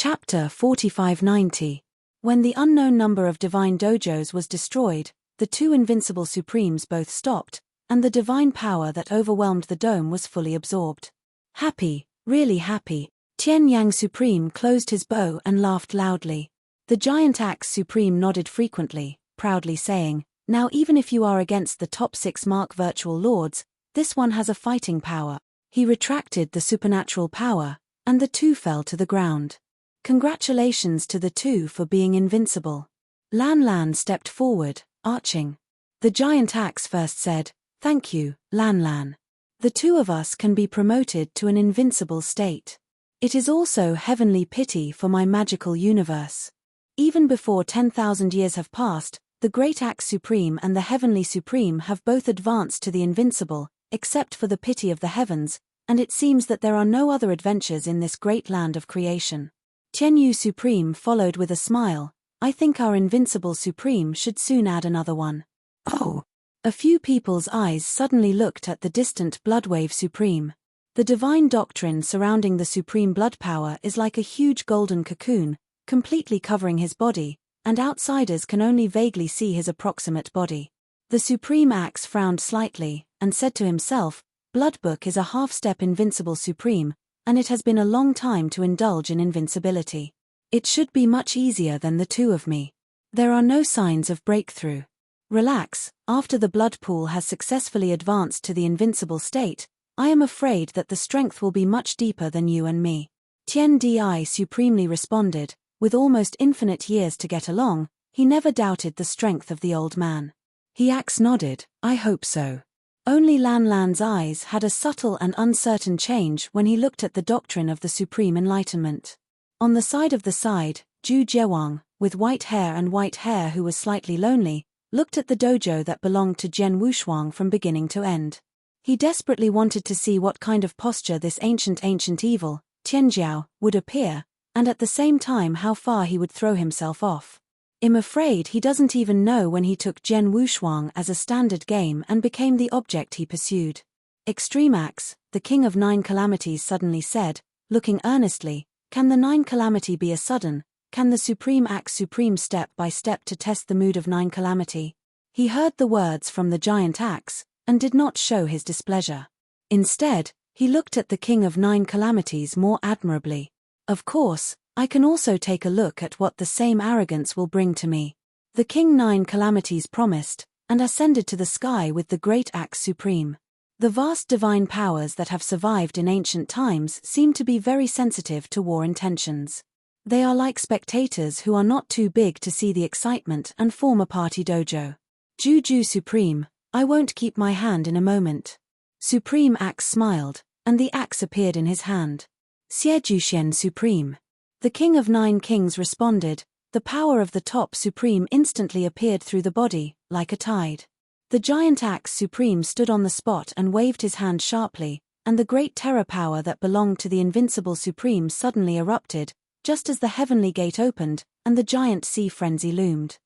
Chapter 4590. When the unknown number of divine dojos was destroyed, the two invincible supremes both stopped, and the divine power that overwhelmed the dome was fully absorbed. Happy, really happy, Tian Yang Supreme closed his bow and laughed loudly. The giant axe supreme nodded frequently, proudly saying, "Now even if you are against the top 6 mark virtual lords, this one has a fighting power." He retracted the supernatural power, and the two fell to the ground. Congratulations to the two for being invincible. Lan Lan stepped forward, arching. The giant axe first said, "Thank you, Lan Lan. The two of us can be promoted to an invincible state. It is also heavenly pity for my magical universe." Even before 10,000 years have passed, the Great Axe Supreme and the Heavenly Supreme have both advanced to the invincible, except for the pity of the heavens, and it seems that there are no other adventures in this great land of creation. Tianyu Supreme followed with a smile, "I think our invincible Supreme should soon add another one." Oh! A few people's eyes suddenly looked at the distant Bloodwave Supreme. The divine doctrine surrounding the supreme blood power is like a huge golden cocoon, completely covering his body, and outsiders can only vaguely see his approximate body. The Supreme Axe frowned slightly, and said to himself, "Bloodbook is a half-step invincible Supreme, and it has been a long time to indulge in invincibility. It should be much easier than the two of me. There are no signs of breakthrough. Relax, after the blood pool has successfully advanced to the invincible state, I am afraid that the strength will be much deeper than you and me." Tian Di supremely responded, with almost infinite years to get along, he never doubted the strength of the old man. He axe nodded, "I hope so." Only Lan Lan's eyes had a subtle and uncertain change when he looked at the doctrine of the supreme enlightenment. On the side, Zhu Jiewang, with white hair who was slightly lonely, looked at the dojo that belonged to Jian Wushuang from beginning to end. He desperately wanted to see what kind of posture this ancient evil, Tianjiao, would appear, and at the same time how far he would throw himself off. I'm afraid he doesn't even know when he took Jian Wushuang as a standard game and became the object he pursued. Extreme Axe, the King of 9 Calamities, suddenly said, looking earnestly, "Can the 9 Calamity be a sudden? Can the Supreme Axe Supreme step by step to test the mood of 9 Calamity?" He heard the words from the giant axe, and did not show his displeasure. Instead, he looked at the King of 9 Calamities more admirably. "Of course, I can also take a look at what the same arrogance will bring to me." The King 9 Calamities promised, and ascended to the sky with the Great Axe Supreme. The vast divine powers that have survived in ancient times seem to be very sensitive to war intentions. They are like spectators who are not too big to see the excitement and form a party dojo. Juju Supreme, "I won't keep my hand in a moment." Supreme Axe smiled, and the axe appeared in his hand. Xiejuxian Supreme. The King of 9 Kings responded, the power of the top Supreme instantly appeared through the body, like a tide. The giant axe Supreme stood on the spot and waved his hand sharply, and the great terror power that belonged to the invincible Supreme suddenly erupted, just as the heavenly gate opened, and the giant sea frenzy loomed.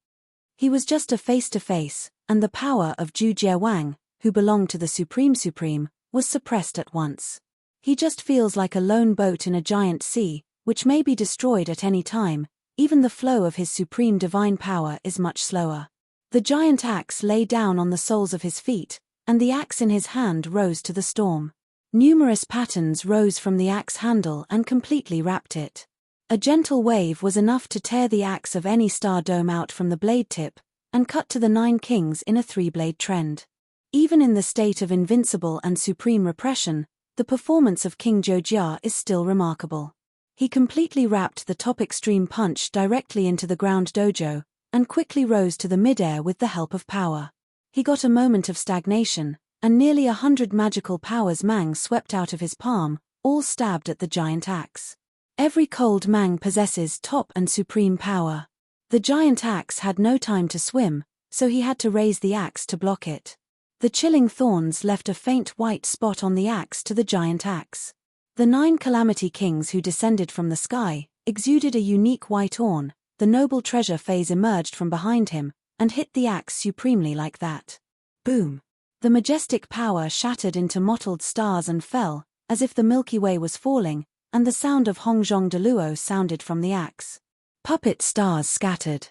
He was just a face-to-face, and the power of Zhu Jiewang, who belonged to the Supreme, was suppressed at once. He just feels like a lone boat in a giant sea, which may be destroyed at any time. Even the flow of his supreme divine power is much slower. The giant axe lay down on the soles of his feet, and the axe in his hand rose to the storm. Numerous patterns rose from the axe handle and completely wrapped it. A gentle wave was enough to tear the axe of any star dome out from the blade tip, and cut to the 9 kings in a 3-blade trend. Even in the state of invincible and supreme repression, the performance of King Zhoujia is still remarkable. He completely wrapped the top extreme punch directly into the ground dojo, and quickly rose to the midair with the help of power. He got a moment of stagnation, and nearly 100 magical powers Mang swept out of his palm, all stabbed at the giant axe. Every cold Mang possesses top and supreme power. The giant axe had no time to swim, so he had to raise the axe to block it. The chilling thorns left a faint white spot on the axe to the giant axe. The 9 Calamity Kings who descended from the sky exuded a unique white aura. The noble treasure phase emerged from behind him, and hit the axe supremely like that. Boom! The majestic power shattered into mottled stars and fell, as if the Milky Way was falling, and the sound of Hongjong de Luo sounded from the axe. Puppet stars scattered.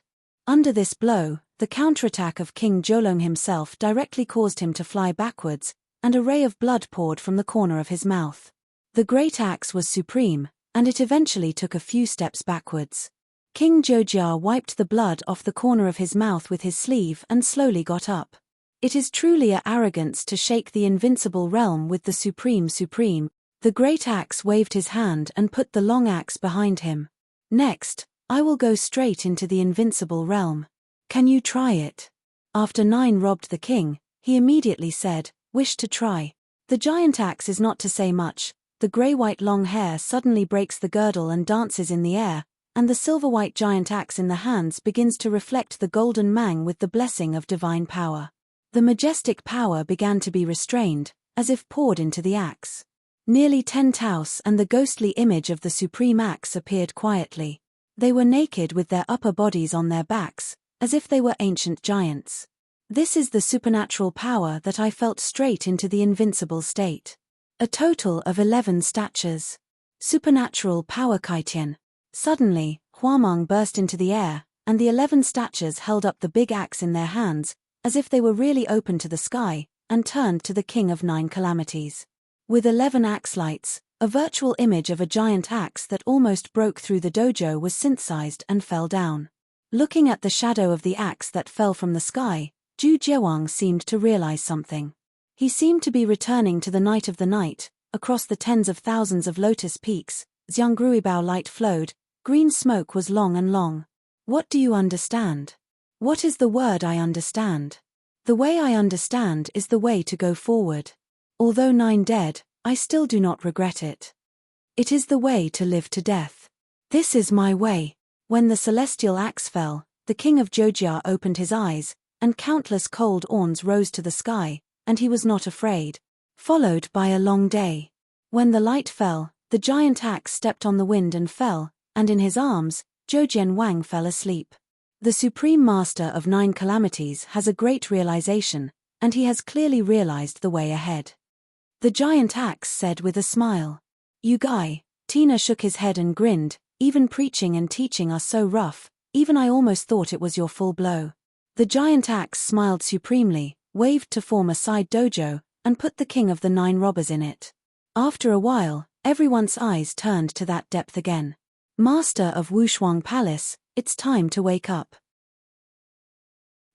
Under this blow, the counterattack of King Jolong himself directly caused him to fly backwards, and a ray of blood poured from the corner of his mouth. The great axe was supreme, and it eventually took a few steps backwards. King Jojia wiped the blood off the corner of his mouth with his sleeve and slowly got up. It is truly a arrogance to shake the invincible realm with the supreme. The great axe waved his hand and put the long axe behind him. Next, I will go straight into the invincible realm. Can you try it? After Nine robbed the king, he immediately said, "Wish to try." The giant axe is not to say much. The grey-white long hair suddenly breaks the girdle and dances in the air, and the silver-white giant axe in the hands begins to reflect the golden mang with the blessing of divine power. The majestic power began to be restrained, as if poured into the axe. Nearly 10 taus and the ghostly image of the supreme axe appeared quietly. They were naked with their upper bodies on their backs, as if they were ancient giants. This is the supernatural power that I felt straight into the invincible state. A total of 11 statures. Supernatural power Kaitian. Suddenly, Huameng burst into the air, and the 11 statures held up the big axe in their hands, as if they were really open to the sky, and turned to the King of Nine Calamities. With 11 axe lights, a virtual image of a giant axe that almost broke through the dojo was synthesized and fell down. Looking at the shadow of the axe that fell from the sky, Zhu Jiawang seemed to realize something. He seemed to be returning to the night of the night. Across the tens of thousands of lotus peaks, Xiangruibao light flowed, green smoke was long and long. What do you understand? What is the word I understand? The way I understand is the way to go forward. Although 9 dead, I still do not regret it. It is the way to live to death. This is my way. When the celestial axe fell, the king of Jojia opened his eyes, and countless cold awns rose to the sky, and he was not afraid. Followed by a long day. When the light fell, the giant axe stepped on the wind and fell, and in his arms, Zhoujian Wang fell asleep. The Supreme Master of 9 Calamities has a great realization, and he has clearly realized the way ahead. The giant axe said with a smile. You guy. Tina shook his head and grinned, even preaching and teaching are so rough, even I almost thought it was your full blow. The giant axe smiled supremely, waved to form a side dojo, and put the king of the 9 robbers in it. After a while, everyone's eyes turned to that depth again. Master of Wushuang Palace, it's time to wake up.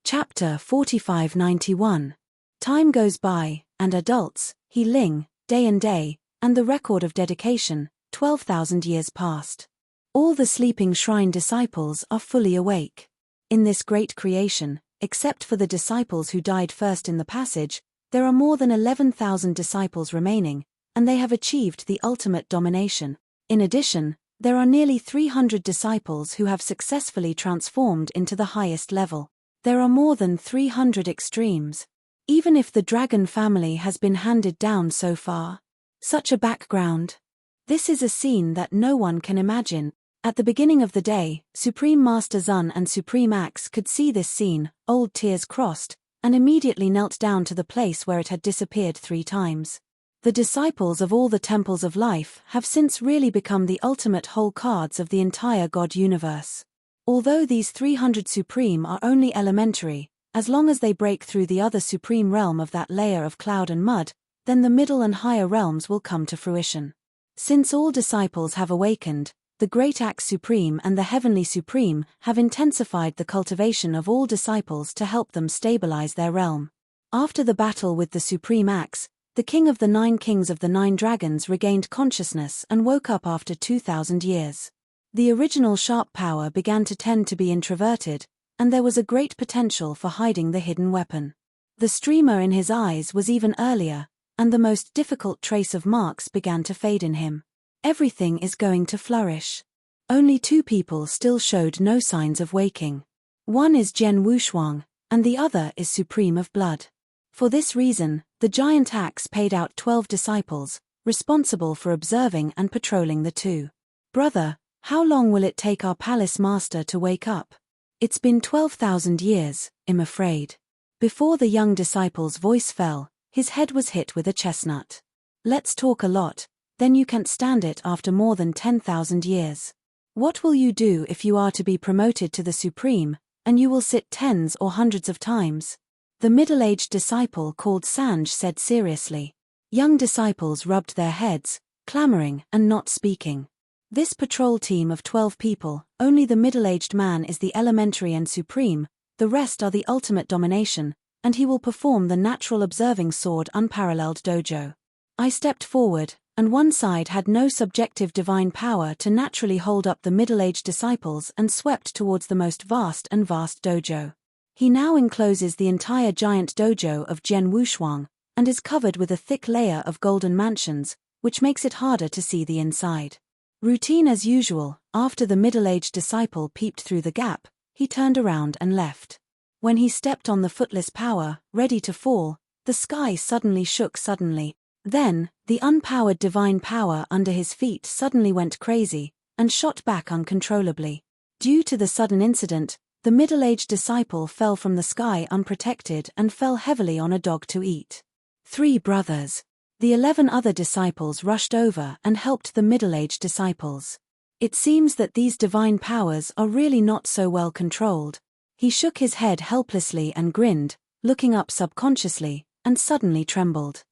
Chapter 4591. Time goes by, and adults, He Ling, day and day, and the record of dedication, 12,000 years past. All the sleeping shrine disciples are fully awake. In this great creation, except for the disciples who died first in the passage, there are more than 11,000 disciples remaining, and they have achieved the ultimate domination. In addition, there are nearly 300 disciples who have successfully transformed into the highest level. There are more than 300 extremes. Even if the dragon family has been handed down so far. Such a background. This is a scene that no one can imagine. At the beginning of the day, Supreme Master Zun and Supreme Axe could see this scene, old tears crossed, and immediately knelt down to the place where it had disappeared 3 times. The disciples of all the temples of life have since really become the ultimate whole cards of the entire God universe. Although these 300 Supreme are only elementary, as long as they break through the other Supreme realm of that layer of cloud and mud, then the middle and higher realms will come to fruition. Since all disciples have awakened, the Great Axe Supreme and the Heavenly Supreme have intensified the cultivation of all disciples to help them stabilize their realm. After the battle with the Supreme Axe, the King of the 9 Kings of the 9 Dragons regained consciousness and woke up after 2,000 years. The original sharp power began to tend to be introverted, and there was a great potential for hiding the hidden weapon. The streamer in his eyes was even earlier, and the most difficult trace of marks began to fade in him. Everything is going to flourish. Only 2 people still showed no signs of waking. One is Jian Wushuang, and the other is Supreme of Blood. For this reason, the giant axe paid out 12 disciples, responsible for observing and patrolling the 2. Brother, how long will it take our palace master to wake up? It's been 12,000 years, I'm afraid. Before the young disciple's voice fell, his head was hit with a chestnut. Let's talk a lot, then you can't stand it after more than 10,000 years. What will you do if you are to be promoted to the supreme, and you will sit tens or hundreds of times? The middle-aged disciple called Sanj said seriously. Young disciples rubbed their heads, clamoring and not speaking. This patrol team of 12 people, only the middle-aged man is the elementary and supreme, the rest are the ultimate domination, and he will perform the natural observing sword unparalleled dojo. I stepped forward, and one side had no subjective divine power to naturally hold up the middle-aged disciples and swept towards the most vast dojo. He now encloses the entire giant dojo of Jian Wushuang, and is covered with a thick layer of golden mansions, which makes it harder to see the inside. Routine as usual, after the middle-aged disciple peeped through the gap, he turned around and left. When he stepped on the footless power, ready to fall, the sky suddenly shook suddenly. Then, the unpowered divine power under his feet suddenly went crazy, and shot back uncontrollably. Due to the sudden incident, the middle-aged disciple fell from the sky unprotected and fell heavily on a dog to eat. 3 brothers. The 11 other disciples rushed over and helped the middle-aged disciples. It seems that these divine powers are really not so well controlled. He shook his head helplessly and grinned, looking up subconsciously, and suddenly trembled.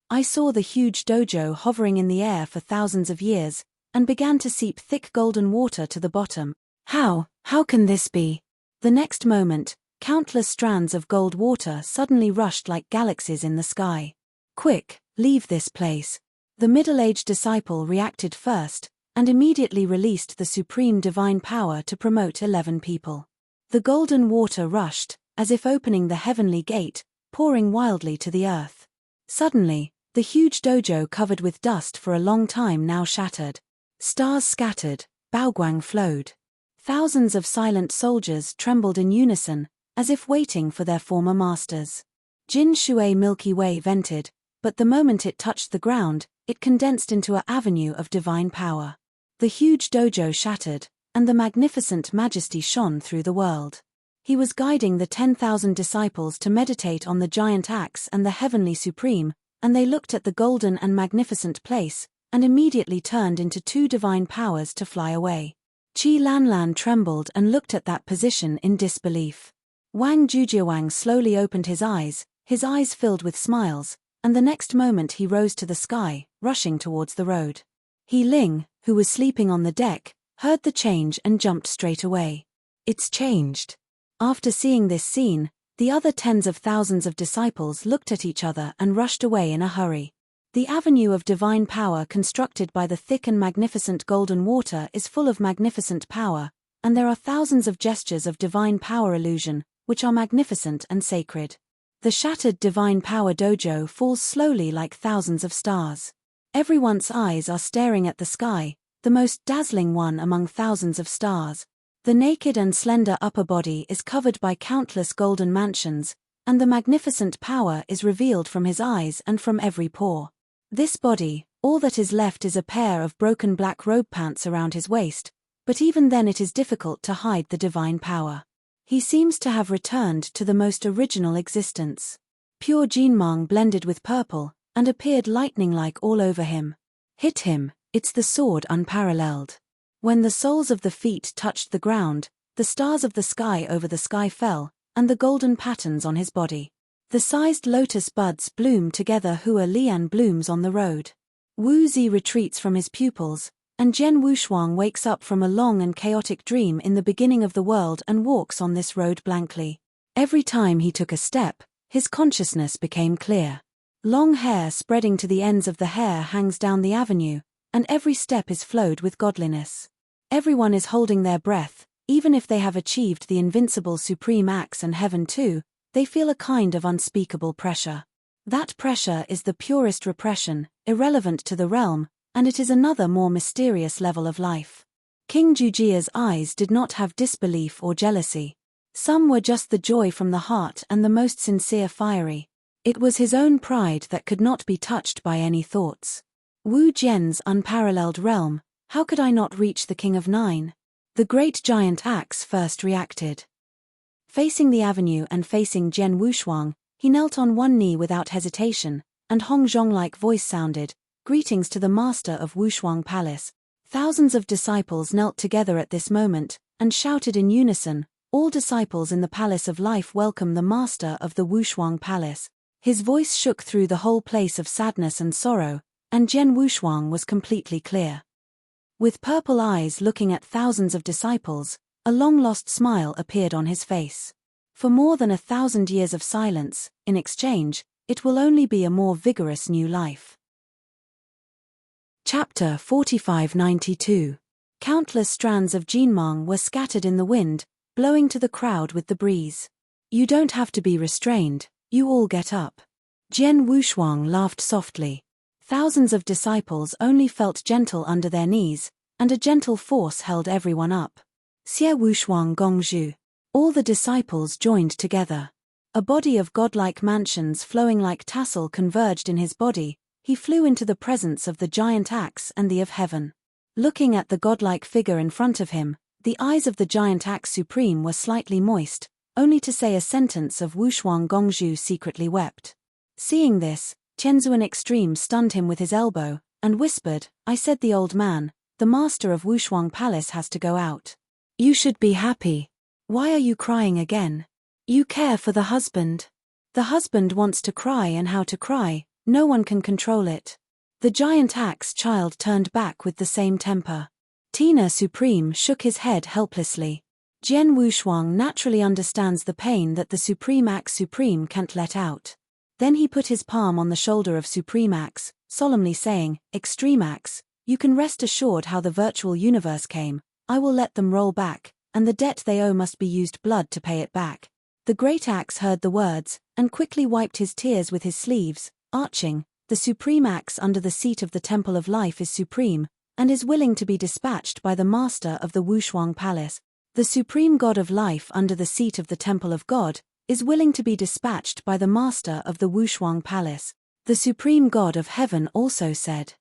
I saw the huge dojo hovering in the air for thousands of years, and began to seep thick golden water to the bottom. How can this be? The next moment, countless strands of gold water suddenly rushed like galaxies in the sky. Quick, leave this place. The middle-aged disciple reacted first, and immediately released the supreme divine power to promote 11 people. The golden water rushed, as if opening the heavenly gate, pouring wildly to the earth. Suddenly, the huge dojo covered with dust for a long time now shattered. Stars scattered, baoguang flowed. Thousands of silent soldiers trembled in unison, as if waiting for their former masters. Jin Shuai Milky Way vented, but the moment it touched the ground, it condensed into an avenue of divine power. The huge dojo shattered, and the magnificent majesty shone through the world. He was guiding the 10,000 disciples to meditate on the giant axe and the heavenly supreme, and they looked at the golden and magnificent place, and immediately turned into 2 divine powers to fly away. Qi Lanlan trembled and looked at that position in disbelief. Wang Jujiawang slowly opened his eyes filled with smiles, and the next moment he rose to the sky, rushing towards the road. He Ling, who was sleeping on the deck, heard the change and jumped straight away. It's changed. After seeing this scene, the other tens of thousands of disciples looked at each other and rushed away in a hurry. The avenue of divine power constructed by the thick and magnificent golden water is full of magnificent power, and there are thousands of gestures of divine power illusion, which are magnificent and sacred. The shattered divine power dojo falls slowly like thousands of stars. Everyone's eyes are staring at the sky, the most dazzling one among thousands of stars. The naked and slender upper body is covered by countless golden mansions, and the magnificent power is revealed from his eyes and from every pore. This body, all that is left is a pair of broken black robe pants around his waist, but even then it is difficult to hide the divine power. He seems to have returned to the most original existence. Pure Jinmang blended with purple, and appeared lightning-like all over him. Hit him, it's the sword unparalleled. When the soles of the feet touched the ground, the stars of the sky over the sky fell, and the golden patterns on his body. The sized lotus buds bloom together. Hua Lian blooms on the road. Wu Zi retreats from his pupils, and Jian Wushuang wakes up from a long and chaotic dream in the beginning of the world and walks on this road blankly. Every time he took a step, his consciousness became clear. Long hair spreading to the ends of the hair hangs down the avenue, and every step is flowed with godliness. Everyone is holding their breath, even if they have achieved the invincible supreme axe and heaven too, they feel a kind of unspeakable pressure. That pressure is the purest repression, irrelevant to the realm, and it is another more mysterious level of life. King Jujia's eyes did not have disbelief or jealousy. Some were just the joy from the heart and the most sincere fiery. It was his own pride that could not be touched by any thoughts. Wu Jian's unparalleled realm, how could I not reach the King of Nine? The great giant axe first reacted. Facing the avenue and facing Jian Wushuang, he knelt on one knee without hesitation, and Hong Zhong-like voice sounded, greetings to the master of Wushuang Palace. Thousands of disciples knelt together at this moment, and shouted in unison, all disciples in the Palace of Life welcome the master of the Wushuang Palace. His voice shook through the whole place of sadness and sorrow, and Jian Wushuang was completely clear. With purple eyes looking at thousands of disciples, a long-lost smile appeared on his face. For more than 1,000 years of silence, in exchange, it will only be a more vigorous new life. Chapter 4592. Countless strands of jinmang were scattered in the wind, blowing to the crowd with the breeze. You don't have to be restrained, you all get up. Jian Wushuang laughed softly. Thousands of disciples only felt gentle under their knees, and a gentle force held everyone up. Xie Wushuang Gongzhu. All the disciples joined together. A body of godlike mansions flowing like tassel converged in his body. He flew into the presence of the giant axe and the of heaven. Looking at the godlike figure in front of him, the eyes of the giant axe supreme were slightly moist, only to say a sentence of Wushuang Gongzhu secretly wept. Seeing this, Tianzuan Extreme stunned him with his elbow, and whispered, I said the old man, the master of Wushuang Palace has to go out. You should be happy. Why are you crying again? You care for the husband. The husband wants to cry, and how to cry, no one can control it. The giant axe child turned back with the same temper. Tina Supreme shook his head helplessly. Jian Wushuang naturally understands the pain that the Supreme Axe Supreme can't let out. Then he put his palm on the shoulder of Supreme Axe, solemnly saying, Extreme Axe, you can rest assured how the virtual universe came. I will let them roll back, and the debt they owe must be used blood to pay it back. The great axe heard the words, and quickly wiped his tears with his sleeves, arching, the Supreme Axe under the seat of the Temple of Life is supreme, and is willing to be dispatched by the master of the Wushuang Palace. The Supreme God of Life under the seat of the Temple of God, is willing to be dispatched by the master of the Wushuang Palace. The Supreme God of Heaven also said.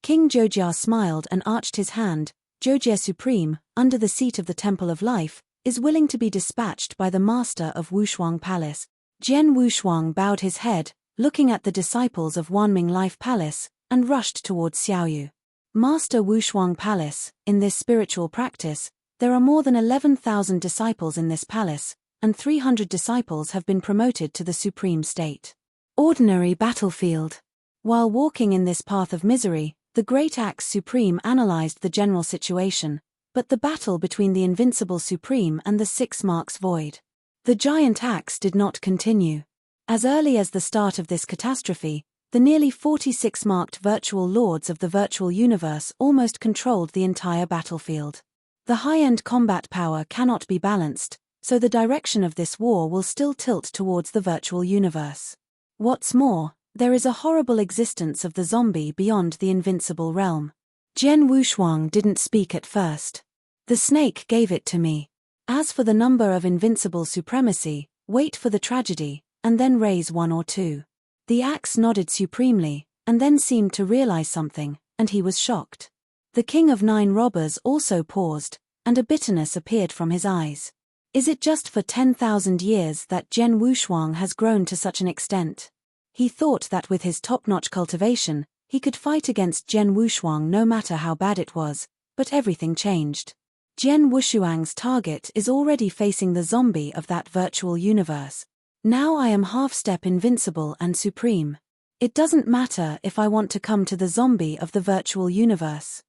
King Zhoujia smiled and arched his hand. Zhoujia Supreme, under the seat of the Temple of Life, is willing to be dispatched by the master of Wushuang Palace. Jian Wushuang bowed his head, looking at the disciples of Wanming Life Palace, and rushed towards Xiaoyu. Master Wushuang Palace, in this spiritual practice, there are more than 11,000 disciples in this palace, and 300 disciples have been promoted to the supreme state. Ordinary battlefield. While walking in this path of misery, the Great Axe Supreme analyzed the general situation, but the battle between the Invincible Supreme and the 6 marks void. The giant axe did not continue. As early as the start of this catastrophe, the nearly 46 marked virtual lords of the virtual universe almost controlled the entire battlefield. The high-end combat power cannot be balanced, so the direction of this war will still tilt towards the virtual universe. What's more, there is a horrible existence of the zombie beyond the invincible realm. Jian Wushuang didn't speak at first. The snake gave it to me. As for the number of invincible supremacy, wait for the tragedy, and then raise 1 or 2. The axe nodded supremely, and then seemed to realize something, and he was shocked. The king of 9 robbers also paused, and a bitterness appeared from his eyes. Is it just for 10,000 years that Jian Wushuang has grown to such an extent? He thought that with his top-notch cultivation, he could fight against Jian Wushuang no matter how bad it was, but everything changed. Jian Wushuang's target is already facing the zombie of that virtual universe. Now I am half-step invincible and supreme. It doesn't matter if I want to come to the zombie of the virtual universe.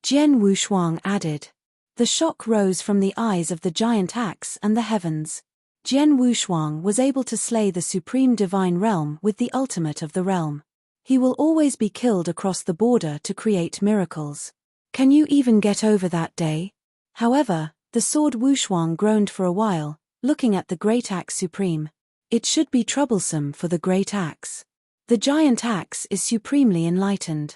Jian Wushuang added. The shock rose from the eyes of the giant axe and the heavens. Jian Wushuang was able to slay the supreme divine realm with the ultimate of the realm. He will always be killed across the border to create miracles. Can you even get over that day? However, the sword Wushuang groaned for a while, looking at the great axe supreme. It should be troublesome for the great axe. The giant axe is supremely enlightened.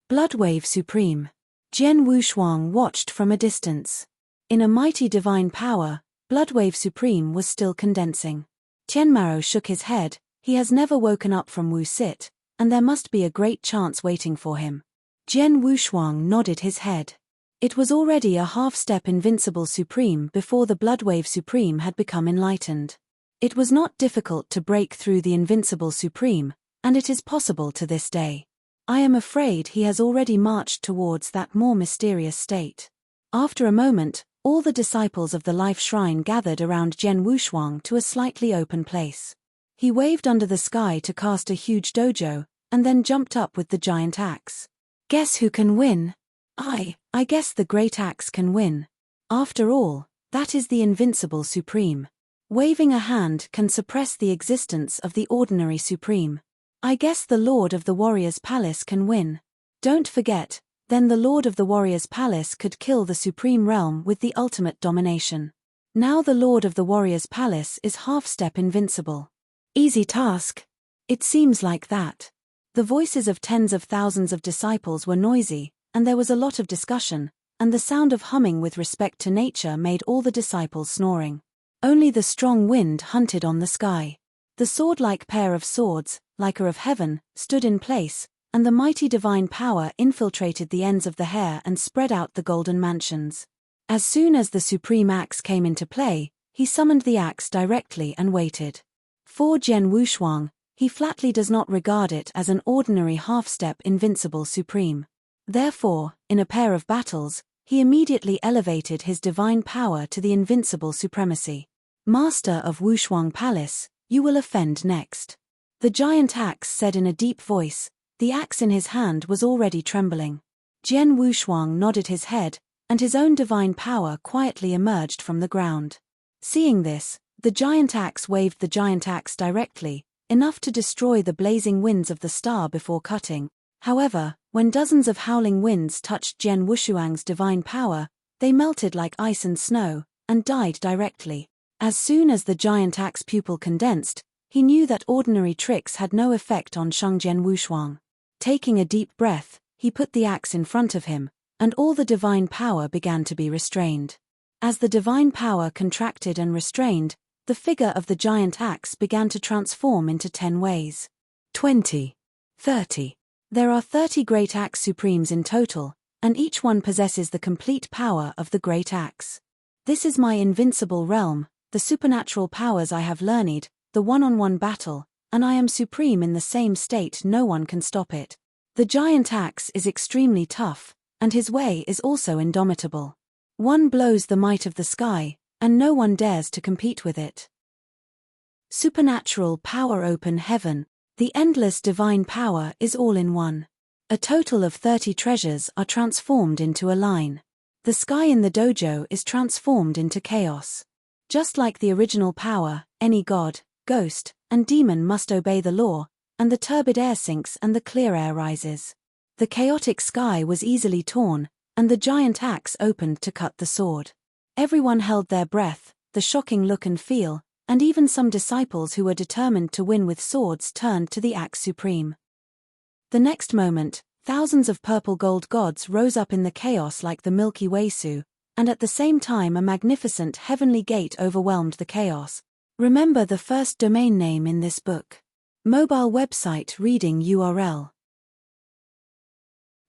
Bloodwave supreme. Jian Wushuang watched from a distance. In a mighty divine power, Bloodwave Supreme was still condensing. Tianmaro shook his head. He has never woken up from Wu Sit, and there must be a great chance waiting for him. Jian Wushuang nodded his head. It was already a half-step invincible supreme before the Bloodwave Supreme had become enlightened. It was not difficult to break through the invincible supreme, and it is possible to this day. I am afraid he has already marched towards that more mysterious state. After a moment, all the disciples of the Life Shrine gathered around Jian Wushuang to a slightly open place. He waved under the sky to cast a huge dojo, and then jumped up with the giant axe. Guess who can win? I guess the great axe can win. After all, that is the invincible supreme. Waving a hand can suppress the existence of the ordinary supreme. I guess the Lord of the Warrior's Palace can win. Don't forget, then the Lord of the Warrior's Palace could kill the supreme realm with the ultimate domination. Now the Lord of the Warrior's Palace is half-step invincible. Easy task. It seems like that. The voices of tens of thousands of disciples were noisy, and there was a lot of discussion, and the sound of humming with respect to nature made all the disciples snoring. Only the strong wind hunted on the sky. The sword-like pair of swords, liker of heaven, stood in place, and the mighty divine power infiltrated the ends of the hair and spread out the golden mansions. As soon as the supreme axe came into play, he summoned the axe directly and waited. For Jian Wushuang, he flatly does not regard it as an ordinary half-step invincible supreme. Therefore, in a pair of battles, he immediately elevated his divine power to the invincible supremacy. Master of Wushuang Palace, you will offend next. The giant axe said in a deep voice. The axe in his hand was already trembling. Jian Wushuang nodded his head, and his own divine power quietly emerged from the ground. Seeing this, the giant axe waved the giant axe directly, enough to destroy the blazing winds of the star before cutting. However, when dozens of howling winds touched Jian Wushuang's divine power, they melted like ice and snow, and died directly. As soon as the giant axe pupil condensed, he knew that ordinary tricks had no effect on Jian Wushuang. Taking a deep breath, he put the axe in front of him, and all the divine power began to be restrained. As the divine power contracted and restrained, the figure of the giant axe began to transform into 10 ways. 20. 30. There are 30 great axe supremes in total, and each one possesses the complete power of the great axe. This is my invincible realm, the supernatural powers I have learned, the one-on-one battle, and I am supreme in the same state. No one can stop it. The giant axe is extremely tough, and his way is also indomitable. One blows the might of the sky, and no one dares to compete with it. Supernatural power. Open heaven. The endless divine power is all in one. A total of 30 treasures are transformed into a line. The sky in the dojo is transformed into chaos. Just like the original power, any god, ghost, and demon must obey the law, and the turbid air sinks and the clear air rises. The chaotic sky was easily torn, and the giant axe opened to cut the sword. Everyone held their breath, the shocking look and feel, and even some disciples who were determined to win with swords turned to the axe supreme. The next moment, thousands of purple gold gods rose up in the chaos like the Milky Way Su, and at the same time a magnificent heavenly gate overwhelmed the chaos. Remember the first domain name in this book. Mobile website reading URL.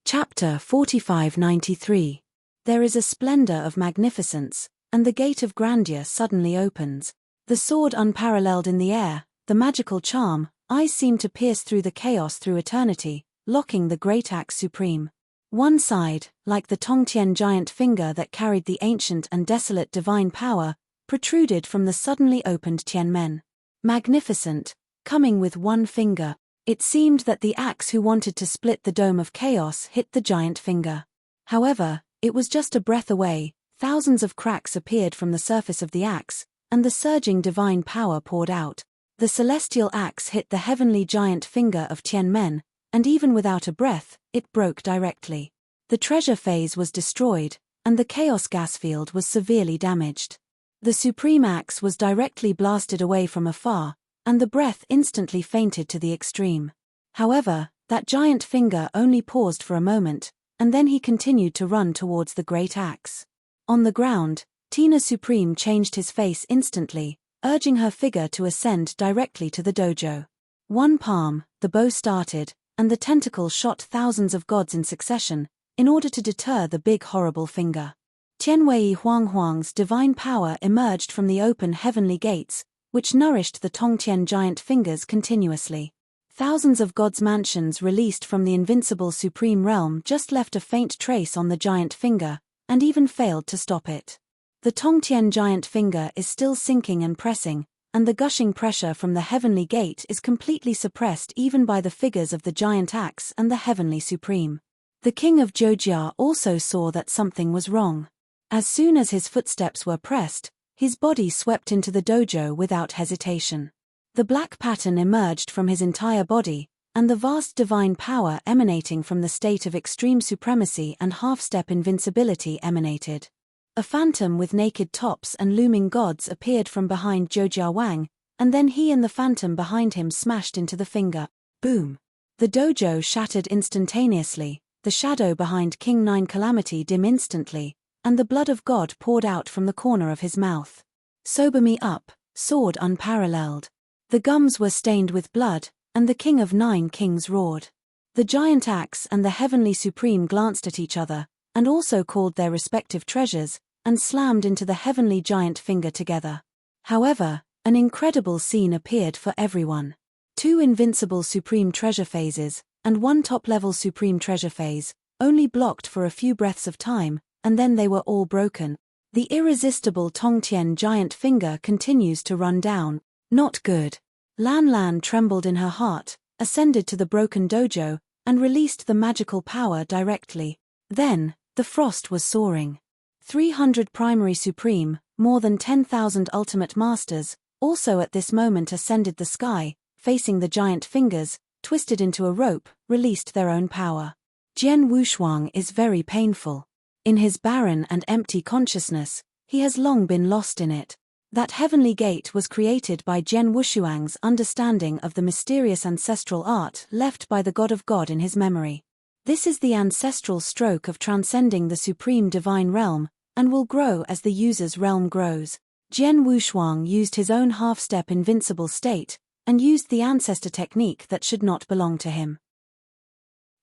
Chapter 4593. There is a splendor of magnificence, and the gate of grandeur suddenly opens. The sword unparalleled in the air, the magical charm, eyes seem to pierce through the chaos through eternity, locking the great axe supreme. One side, like the Tongtian giant finger that carried the ancient and desolate divine power, protruded from the suddenly opened Tianmen. Magnificent, coming with one finger, it seemed that the axe who wanted to split the dome of chaos hit the giant finger. However, it was just a breath away. Thousands of cracks appeared from the surface of the axe, and the surging divine power poured out. The celestial axe hit the heavenly giant finger of Tianmen, and even without a breath, it broke directly. The treasure phase was destroyed, and the chaos gas field was severely damaged. The supreme axe was directly blasted away from afar, and the breath instantly fainted to the extreme. However, that giant finger only paused for a moment, and then he continued to run towards the great axe. On the ground, Tina Supreme changed his face instantly, urging her figure to ascend directly to the dojo. One palm, the bow started, and the tentacle shot thousands of gods in succession, in order to deter the big horrible finger. Tianwei Huanghuang's divine power emerged from the open heavenly gates, which nourished the Tongtian giant fingers continuously. Thousands of God's mansions released from the invincible supreme realm just left a faint trace on the giant finger, and even failed to stop it. The Tongtian giant finger is still sinking and pressing, and the gushing pressure from the heavenly gate is completely suppressed even by the figures of the giant axe and the heavenly supreme. The king of Jojia also saw that something was wrong. As soon as his footsteps were pressed, his body swept into the dojo without hesitation. The black pattern emerged from his entire body, and the vast divine power emanating from the state of extreme supremacy and half-step invincibility emanated. A phantom with naked tops and looming gods appeared from behind Jojia Wang, and then he and the phantom behind him smashed into the finger. Boom! The dojo shattered instantaneously, the shadow behind King Nine Calamity dim instantly, and the blood of God poured out from the corner of his mouth. Sober me up, sword unparalleled. The gums were stained with blood, and the King of Nine Kings roared. The giant axe and the heavenly supreme glanced at each other, and also called their respective treasures, and slammed into the heavenly giant finger together. However, an incredible scene appeared for everyone. 2 invincible supreme treasure phases, and 1 top-level supreme treasure phase, only blocked for a few breaths of time, and then they were all broken. The irresistible Tongtian giant finger continues to run down. Not good. Lan Lan trembled in her heart, ascended to the broken dojo, and released the magical power directly. Then, the frost was soaring. 300 primary supreme, more than 10,000 ultimate masters, also at this moment ascended the sky, facing the giant fingers, twisted into a rope, released their own power. Jian Wushuang is very painful. In his barren and empty consciousness, he has long been lost in it. That heavenly gate was created by Jian Wushuang's understanding of the mysterious ancestral art left by the God of God in his memory. This is the ancestral stroke of transcending the supreme divine realm, and will grow as the user's realm grows. Jian Wushuang used his own half-step invincible state, and used the ancestor technique that should not belong to him.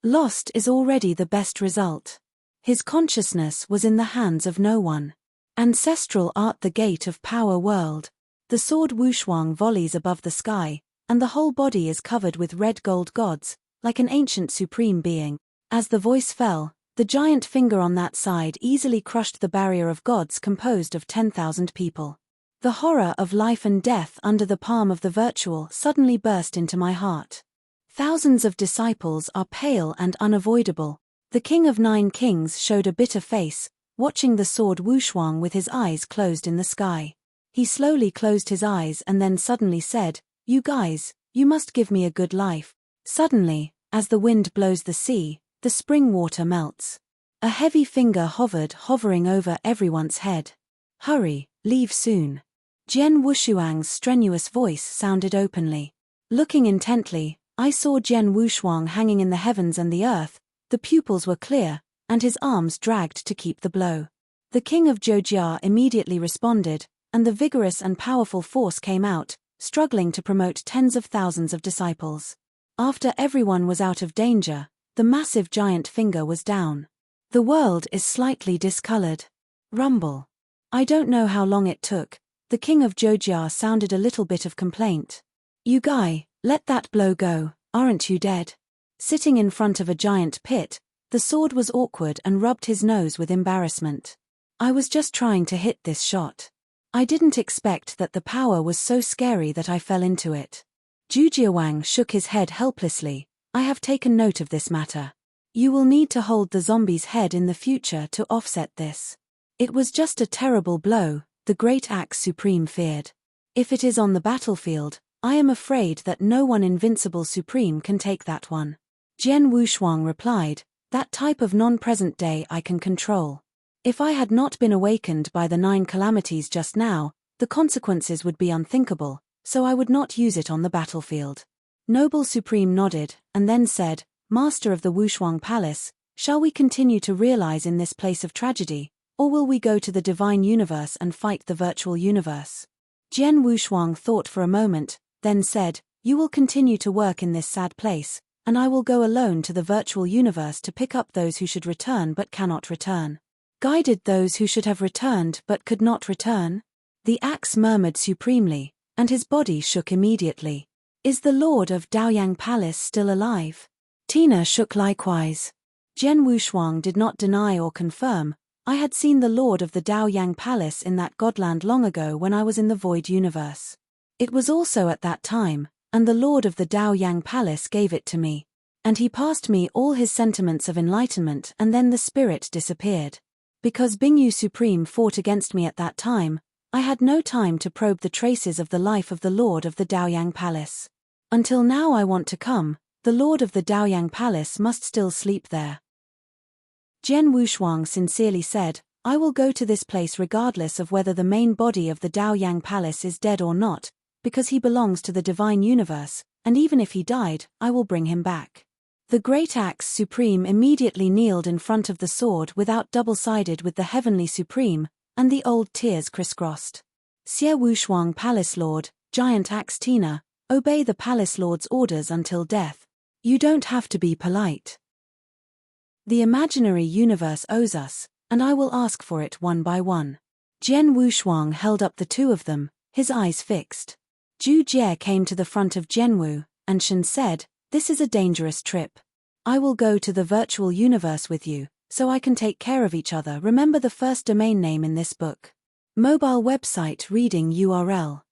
Lost is already the best result. His consciousness was in the hands of no one. Ancestral art the gate of power world. The sword Wushuang volleys above the sky, and the whole body is covered with red gold gods, like an ancient supreme being. As the voice fell, the giant finger on that side easily crushed the barrier of gods composed of 10,000 people. The horror of life and death under the palm of the virtual suddenly burst into my heart. Thousands of disciples are pale and unavoidable. The King of Nine Kings showed a bitter face, watching the sword Wushuang with his eyes closed in the sky. He slowly closed his eyes and then suddenly said, "You guys, you must give me a good life." Suddenly, as the wind blows the sea, the spring water melts. A heavy finger hovering over everyone's head. "Hurry, leave soon." Jian Wushuang's strenuous voice sounded openly. Looking intently, I saw Jian Wushuang hanging in the heavens and the earth. The pupils were clear, and his arms dragged to keep the blow. The king of Jojia immediately responded, and the vigorous and powerful force came out, struggling to promote tens of thousands of disciples. After everyone was out of danger, the massive giant finger was down. The world is slightly discolored. Rumble. I don't know how long it took. The king of Jojia sounded a little bit of complaint. "You guy, let that blow go, aren't you dead?" Sitting in front of a giant pit, the sword was awkward and rubbed his nose with embarrassment. "I was just trying to hit this shot. I didn't expect that the power was so scary that I fell into it." Jujiawang shook his head helplessly. "I have taken note of this matter. You will need to hold the zombie's head in the future to offset this. It was just a terrible blow, the great axe supreme feared. If it is on the battlefield, I am afraid that no one invincible supreme can take that one." Jian Wushuang replied, "That type of non-present day I can control. If I had not been awakened by the 9 calamities just now, the consequences would be unthinkable, so I would not use it on the battlefield." Noble Supreme nodded, and then said, "Master of the Wushuang Palace, shall we continue to realize in this place of tragedy, or will we go to the divine universe and fight the virtual universe?" Jian Wushuang thought for a moment, then said, "You will continue to work in this sad place, and I will go alone to the virtual universe to pick up those who should return but cannot return." Guided those who should have returned but could not return? The axe murmured supremely, and his body shook immediately. Is the lord of Daoyang Palace still alive? Tina shook likewise. Jian Wushuang did not deny or confirm. I had seen the lord of the Daoyang Palace in that godland long ago when I was in the Void Universe. It was also at that time, and the lord of the Daoyang Palace gave it to me. And he passed me all his sentiments of enlightenment, and then the spirit disappeared. Because Bingyu Supreme fought against me at that time, I had no time to probe the traces of the life of the lord of the Daoyang Palace. Until now I want to come, the lord of the Daoyang Palace must still sleep there. Jian Wushuang sincerely said, I will go to this place regardless of whether the main body of the Daoyang Palace is dead or not, because he belongs to the divine universe, and even if he died, I will bring him back. The Great Axe Supreme immediately kneeled in front of the sword without double-sided with the Heavenly Supreme, and the old tears crisscrossed. Xie Wushuang Palace Lord, Giant Axe Tina, obey the Palace Lord's orders until death. You don't have to be polite. The imaginary universe owes us, and I will ask for it one by one. Jian Wushuang held up the two of them, his eyes fixed. Zhu Jie came to the front of Jianwu, and Shen said, This is a dangerous trip. I will go to the virtual universe with you, so I can take care of each other. Remember the first domain name in this book. Mobile website reading URL.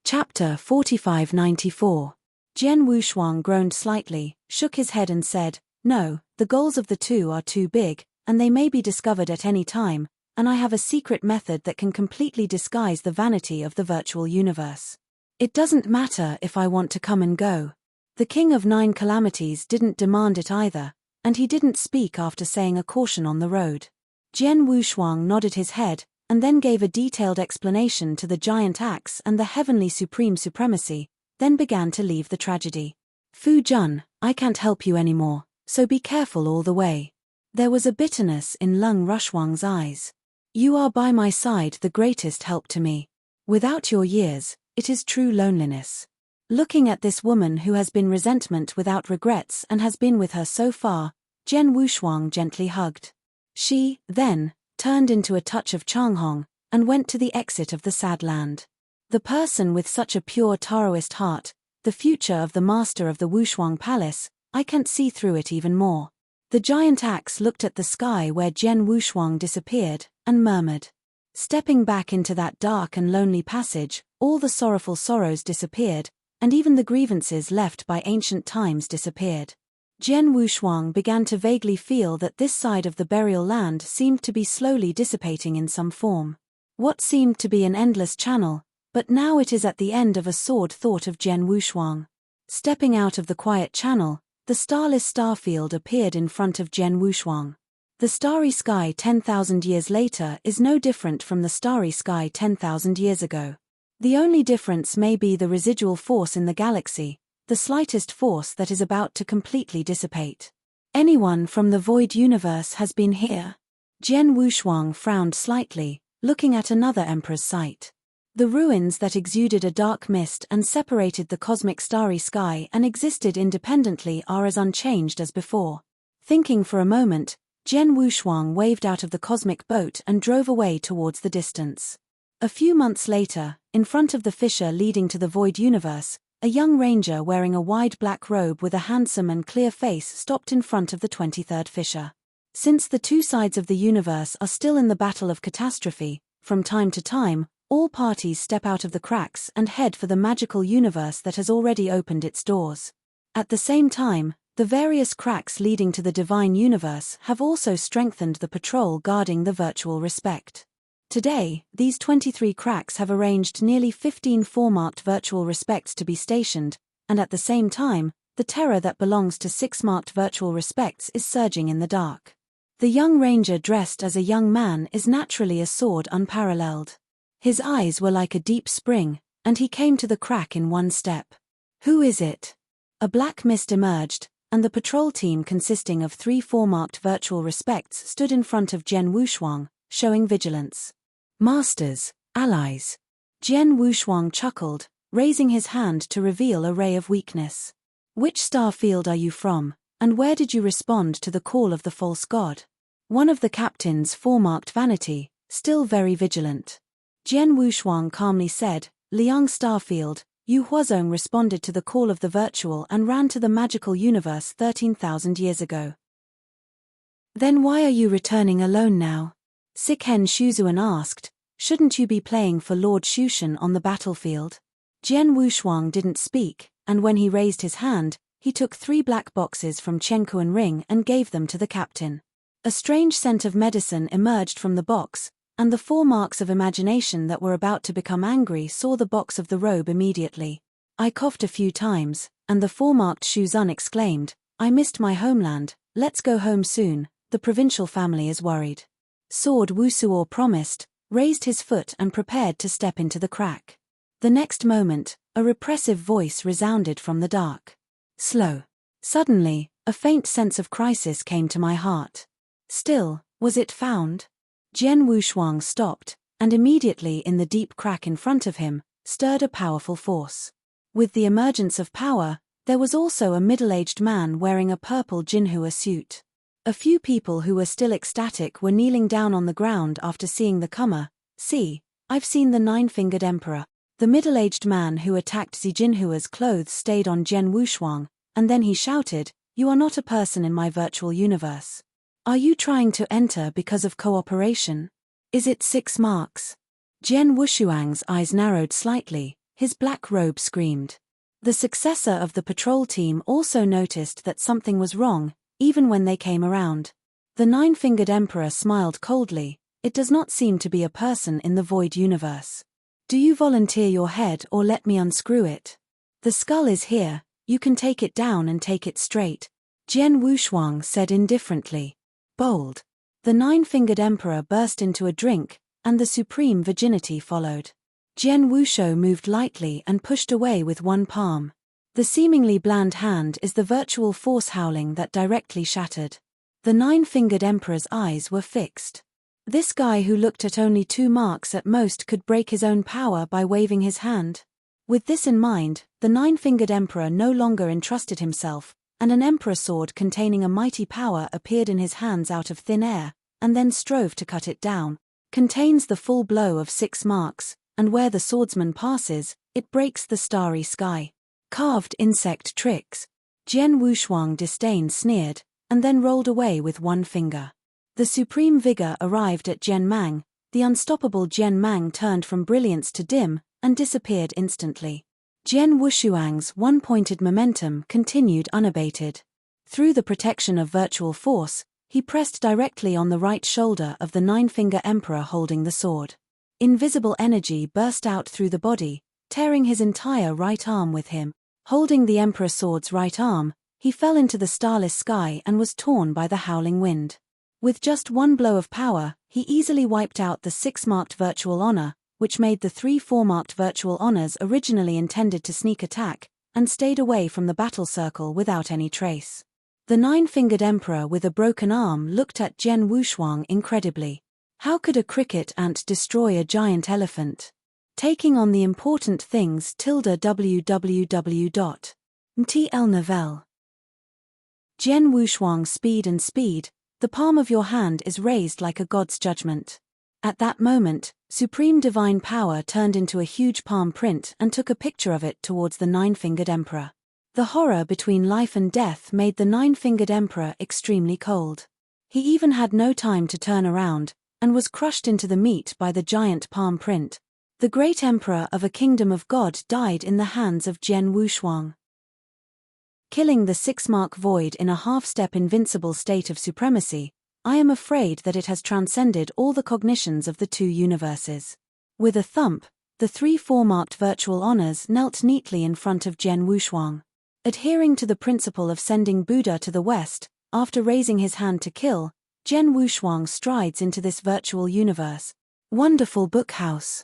Chapter 4594. Jian Wushuang groaned slightly, shook his head and said, No, the goals of the two are too big, and they may be discovered at any time, and I have a secret method that can completely disguise the vanity of the virtual universe. It doesn't matter if I want to come and go. The King of Nine Calamities didn't demand it either, and he didn't speak after saying a caution on the road. Jian Wushuang nodded his head, and then gave a detailed explanation to the giant axe and the heavenly supreme supremacy, then began to leave the tragedy. Fu Jun, I can't help you anymore, so be careful all the way. There was a bitterness in Lung Rushuang's eyes. You are by my side the greatest help to me. Without your years, it is true loneliness. Looking at this woman who has been resentment without regrets and has been with her so far, Jian Wushuang gently hugged. She, then, turned into a touch of Changhong, and went to the exit of the sad land. The person with such a pure Taoist heart, the future of the master of the Wushuang Palace, I can't see through it even more. The giant axe looked at the sky where Jian Wushuang disappeared, and murmured. Stepping back into that dark and lonely passage, all the sorrowful sorrows disappeared, and even the grievances left by ancient times disappeared. Jian Wushuang began to vaguely feel that this side of the burial land seemed to be slowly dissipating in some form. What seemed to be an endless channel, but now it is at the end of a sword, thought of Jian Wushuang. Stepping out of the quiet channel, the starless starfield appeared in front of Jian Wushuang. The starry sky 10,000 years later is no different from the starry sky 10,000 years ago. The only difference may be the residual force in the galaxy, the slightest force that is about to completely dissipate. Anyone from the Void Universe has been here? Jian Wushuang frowned slightly, looking at another emperor's site. The ruins that exuded a dark mist and separated the cosmic starry sky and existed independently are as unchanged as before. Thinking for a moment, Jian Wushuang waved out of the cosmic boat and drove away towards the distance. A few months later, in front of the fissure leading to the Void Universe, a young ranger wearing a wide black robe with a handsome and clear face stopped in front of the 23rd fissure. Since the two sides of the universe are still in the battle of catastrophe, from time to time, all parties step out of the cracks and head for the magical universe that has already opened its doors. At the same time, the various cracks leading to the divine universe have also strengthened the patrol guarding the virtual respect. Today, these 23 cracks have arranged nearly 15 four-marked virtual respects to be stationed, and at the same time, the terror that belongs to 6 marked virtual respects is surging in the dark. The young ranger dressed as a young man is naturally a sword unparalleled. His eyes were like a deep spring, and he came to the crack in one step. Who is it? A black mist emerged, and the patrol team consisting of 3 four-marked virtual respects stood in front of Jian Wushuang, showing vigilance. Masters, allies. Jian Wushuang chuckled, raising his hand to reveal a ray of weakness. Which star field are you from, and where did you respond to the call of the false god? One of the captains four-marked vanity, still very vigilant. Jian Wushuang calmly said, Liang Starfield, Yu Huazong responded to the call of the virtual and ran to the magical universe 13,000 years ago. Then why are you returning alone now? Sikhen Shuzuan asked, shouldn't you be playing for Lord Shushan on the battlefield? Jian Wushuang didn't speak, and when he raised his hand, he took 3 black boxes from Chenkuan Ring and gave them to the captain. A strange scent of medicine emerged from the box, and the 4 marks of imagination that were about to become angry saw the box of the robe immediately. I coughed a few times, and the 4-marked Shuzun exclaimed, I missed my homeland, let's go home soon, the provincial family is worried. Sword Wusuo promised, raised his foot and prepared to step into the crack. The next moment, a repressive voice resounded from the dark. Slow. Suddenly, a faint sense of crisis came to my heart. Still, was it found? Jian Wushuang stopped, and immediately in the deep crack in front of him, stirred a powerful force. With the emergence of power, there was also a middle-aged man wearing a purple Jinhua suit. A few people who were still ecstatic were kneeling down on the ground after seeing the comer. See, I've seen the 9-fingered emperor. The middle-aged man who attacked Xi Jinhua's clothes stayed on Jian Wushuang, and then he shouted, you are not a person in my virtual universe. Are you trying to enter because of cooperation? Is it 6 marks? Jian Wushuang's eyes narrowed slightly, his black robe screamed. The successor of the patrol team also noticed that something was wrong, even when they came around. The 9-fingered emperor smiled coldly, it does not seem to be a person in the void universe. Do you volunteer your head or let me unscrew it? The skull is here, you can take it down and take it straight, Jian Wushuang said indifferently. Bold. The 9-fingered emperor burst into a drink, and the supreme virginity followed. Jian Wushuo moved lightly and pushed away with one palm. The seemingly bland hand is the virtual force howling that directly shattered. The 9-fingered emperor's eyes were fixed. This guy who looked at only 2 marks at most could break his own power by waving his hand. With this in mind, the 9-fingered emperor no longer entrusted himself, and an emperor sword containing a mighty power appeared in his hands out of thin air, and then strove to cut it down. Contains the full blow of 6 marks, and where the swordsman passes, it breaks the starry sky. Carved insect tricks. Jian Wushuang disdain sneered, and then rolled away with one finger. The supreme vigor arrived at Jian Mang, the unstoppable Jian Mang turned from brilliance to dim, and disappeared instantly. Jian Wushuang's one-pointed momentum continued unabated. Through the protection of virtual force, he pressed directly on the right shoulder of the 9-finger emperor holding the sword. Invisible energy burst out through the body, tearing his entire right arm with him. Holding the emperor sword's right arm, he fell into the starless sky and was torn by the howling wind. With just one blow of power, he easily wiped out the 6-marked virtual honor, which made the 3 4-marked virtual honors originally intended to sneak attack, and stayed away from the battle circle without any trace. The 9-fingered emperor with a broken arm looked at Jian Wushuang incredibly. How could a cricket ant destroy a giant elephant? Taking on the important things www.mtl Novel. Jian Wushuang speed, the palm of your hand is raised like a god's judgment. At that moment, supreme divine power turned into a huge palm print and took a picture of it towards the 9-fingered emperor. The horror between life and death made the 9-fingered emperor extremely cold. He even had no time to turn around, and was crushed into the meat by the giant palm print. The great emperor of a kingdom of God died in the hands of Jian Wushuang. Killing the 6-mark void in a half-step invincible state of supremacy, I am afraid that it has transcended all the cognitions of the 2 universes. With a thump, the 3 4-marked virtual honors knelt neatly in front of Jian Wushuang. Adhering to the principle of sending Buddha to the West, after raising his hand to kill, Jian Wushuang strides into this virtual universe. Wonderful Bookhouse.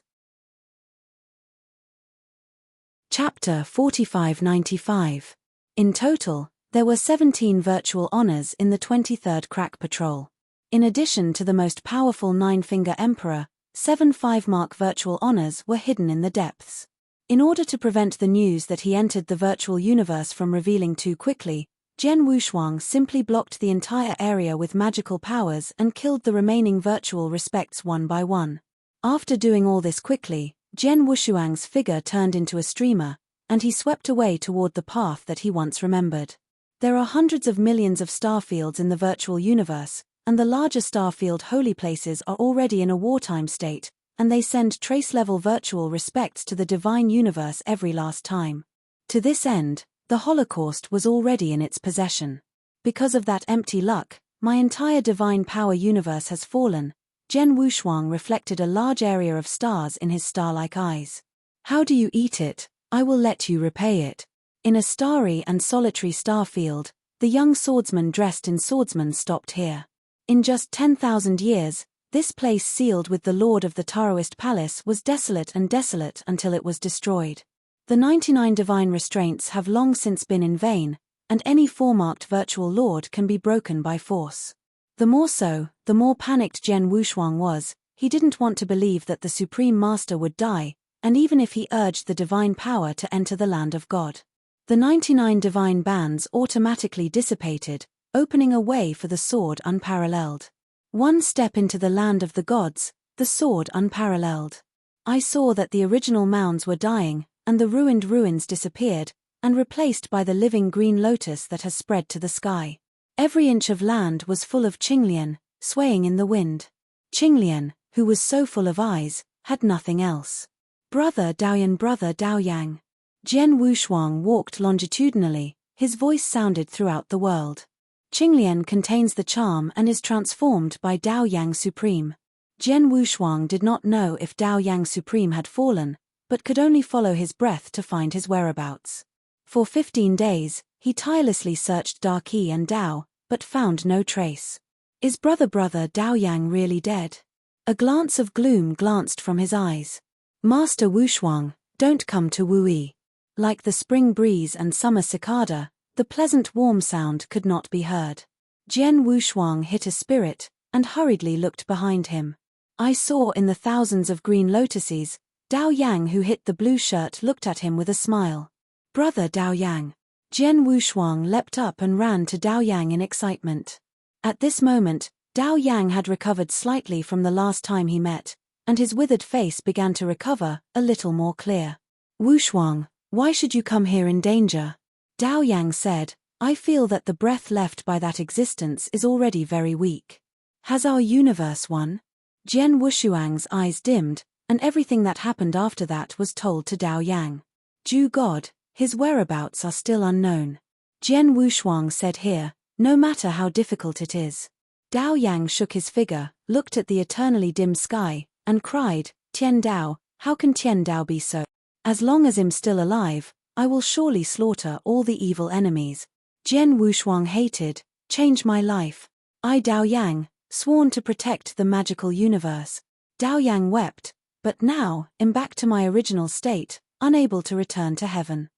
Chapter 4595. In total, there were 17 virtual honors in the 23rd Crack Patrol. In addition to the most powerful 9-finger emperor, 7 5-mark virtual honors were hidden in the depths. In order to prevent the news that he entered the virtual universe from revealing too quickly, Jian Wushuang simply blocked the entire area with magical powers and killed the remaining virtual respects one by one. After doing all this quickly, Jian Wushuang's figure turned into a streamer, and he swept away toward the path that he once remembered. There are hundreds of millions of starfields in the virtual universe, and the larger starfield holy places are already in a wartime state, and they send trace-level virtual respects to the divine universe every last time. To this end, the Holocaust was already in its possession. Because of that empty luck, my entire divine power universe has fallen. Jian Wushuang reflected a large area of stars in his star-like eyes. How do you eat it? I will let you repay it. In a starry and solitary starfield, the young swordsman dressed in swordsman stopped here. In just 10,000 years, this place sealed with the lord of the Taoist palace was desolate until it was destroyed. The 99 divine restraints have long since been in vain, and any foremarked virtual lord can be broken by force. The more so, the more panicked Jian Wushuang was. He didn't want to believe that the Supreme Master would die, and even if he urged the divine power to enter the land of God. The 99 divine bands automatically dissipated, opening a way for the sword unparalleled. One step into the land of the gods, the sword unparalleled. I saw that the original mounds were dying, and the ruined ruins disappeared, and replaced by the living green lotus that has spread to the sky. Every inch of land was full of Qinglian, swaying in the wind. Qinglian, who was so full of eyes, had nothing else. Brother Daoyang. Jian Wushuang walked longitudinally, his voice sounded throughout the world. Qinglian contains the charm and is transformed by Daoyang Supreme. Jian Wushuang did not know if Daoyang Supreme had fallen, but could only follow his breath to find his whereabouts. For 15 days, he tirelessly searched Darqi and Dao, but found no trace. Is brother Daoyang really dead? A glance of gloom glanced from his eyes. Master Wushuang, don't come to Wui. Like the spring breeze and summer cicada, the pleasant warm sound could not be heard. Jian Wushuang hit a spirit, and hurriedly looked behind him. I saw in the thousands of green lotuses, Daoyang who hit the blue shirt looked at him with a smile. Brother Daoyang. Jian Wushuang leapt up and ran to Daoyang in excitement. At this moment, Daoyang had recovered slightly from the last time he met, and his withered face began to recover, a little more clear. Wushuang, why should you come here in danger? Daoyang said, I feel that the breath left by that existence is already very weak. Has our universe won? Jian Wushuang's eyes dimmed, and everything that happened after that was told to Daoyang. Ju God, his whereabouts are still unknown. Jian Wushuang said here, no matter how difficult it is. Daoyang shook his figure, looked at the eternally dim sky, and cried, Tian Dao, how can Tian Dao be so? As long as I'm still alive, I will surely slaughter all the evil enemies. Jian Wushuang hated, change my life. I Daoyang, sworn to protect the magical universe. Daoyang wept, but now, I'm back to my original state, unable to return to heaven.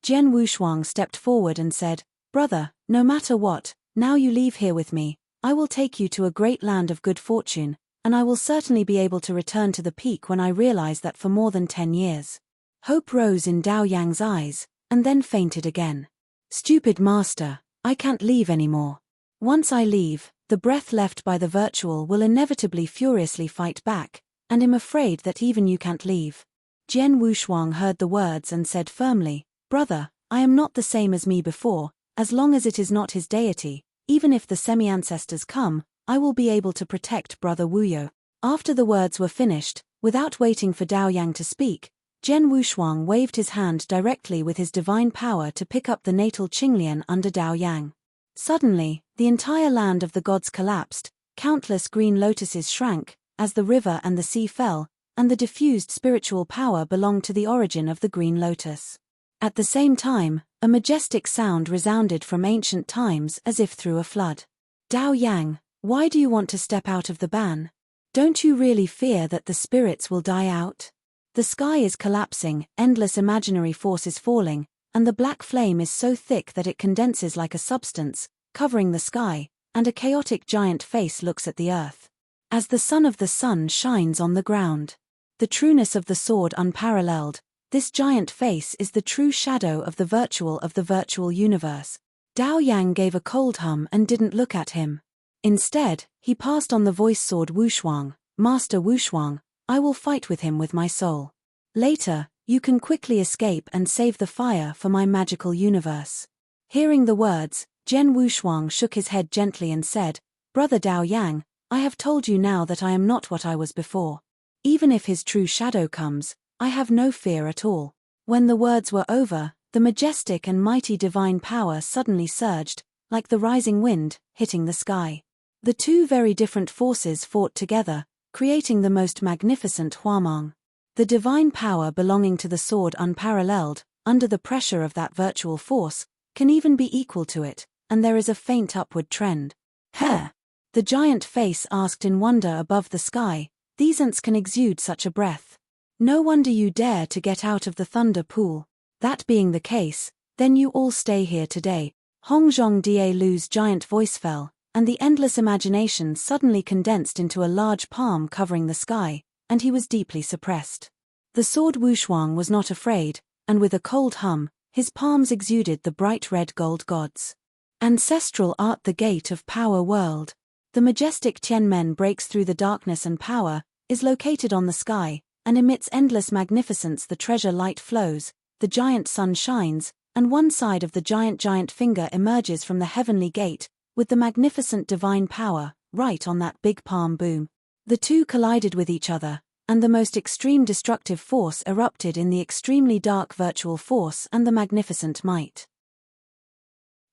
Jian Wushuang stepped forward and said, Brother, no matter what, now you leave here with me, I will take you to a great land of good fortune, and I will certainly be able to return to the peak when I realize that for more than 10 years. Hope rose in Daoyang's eyes, and then fainted again. Stupid master, I can't leave anymore. Once I leave, the breath left by the virtual will inevitably furiously fight back, and I'm afraid that even you can't leave. Jian Wushuang heard the words and said firmly, Brother, I am not the same as me before, as long as it is not his deity, even if the semi-ancestors come, I will be able to protect Brother Wuyo. After the words were finished, without waiting for Daoyang to speak, Jian Wushuang waved his hand directly with his divine power to pick up the natal Qinglian under Daoyang. Suddenly, the entire land of the gods collapsed, countless green lotuses shrank, as the river and the sea fell, and the diffused spiritual power belonged to the origin of the green lotus. At the same time, a majestic sound resounded from ancient times as if through a flood. Daoyang, why do you want to step out of the ban? Don't you really fear that the spirits will die out? The sky is collapsing, endless imaginary force is falling, and the black flame is so thick that it condenses like a substance, covering the sky, and a chaotic giant face looks at the earth. As the sun of the sun shines on the ground. The trueness of the sword unparalleled, this giant face is the true shadow of the virtual universe. Daoyang gave a cold hum and didn't look at him. Instead, he passed on the voice sword Wushuang, Master Wushuang, I will fight with him with my soul. Later, you can quickly escape and save the fire for my magical universe." Hearing the words, Jian Wushuang shook his head gently and said, "Brother Dao Yang, I have told you now that I am not what I was before. Even if his true shadow comes, I have no fear at all." When the words were over, the majestic and mighty divine power suddenly surged, like the rising wind, hitting the sky. The two very different forces fought together, creating the most magnificent huamang. The divine power belonging to the sword unparalleled, under the pressure of that virtual force, can even be equal to it, and there is a faint upward trend. "Heh!" The giant face asked in wonder above the sky, "These ants can exude such a breath. No wonder you dare to get out of the thunder pool. That being the case, then you all stay here today." Hong Zhong Da Lu's giant voice fell, and the endless imagination suddenly condensed into a large palm covering the sky, and he was deeply suppressed. The sword Wushuang was not afraid, and with a cold hum, his palms exuded the bright red gold gods. Ancestral art, the gate of power world. The majestic Tianmen breaks through the darkness and power, is located on the sky, and emits endless magnificence. The treasure light flows, the giant sun shines, and one side of the giant finger emerges from the heavenly gate, with the magnificent divine power, right on that big palm boom. The two collided with each other, and the most extreme destructive force erupted in the extremely dark virtual force and the magnificent might.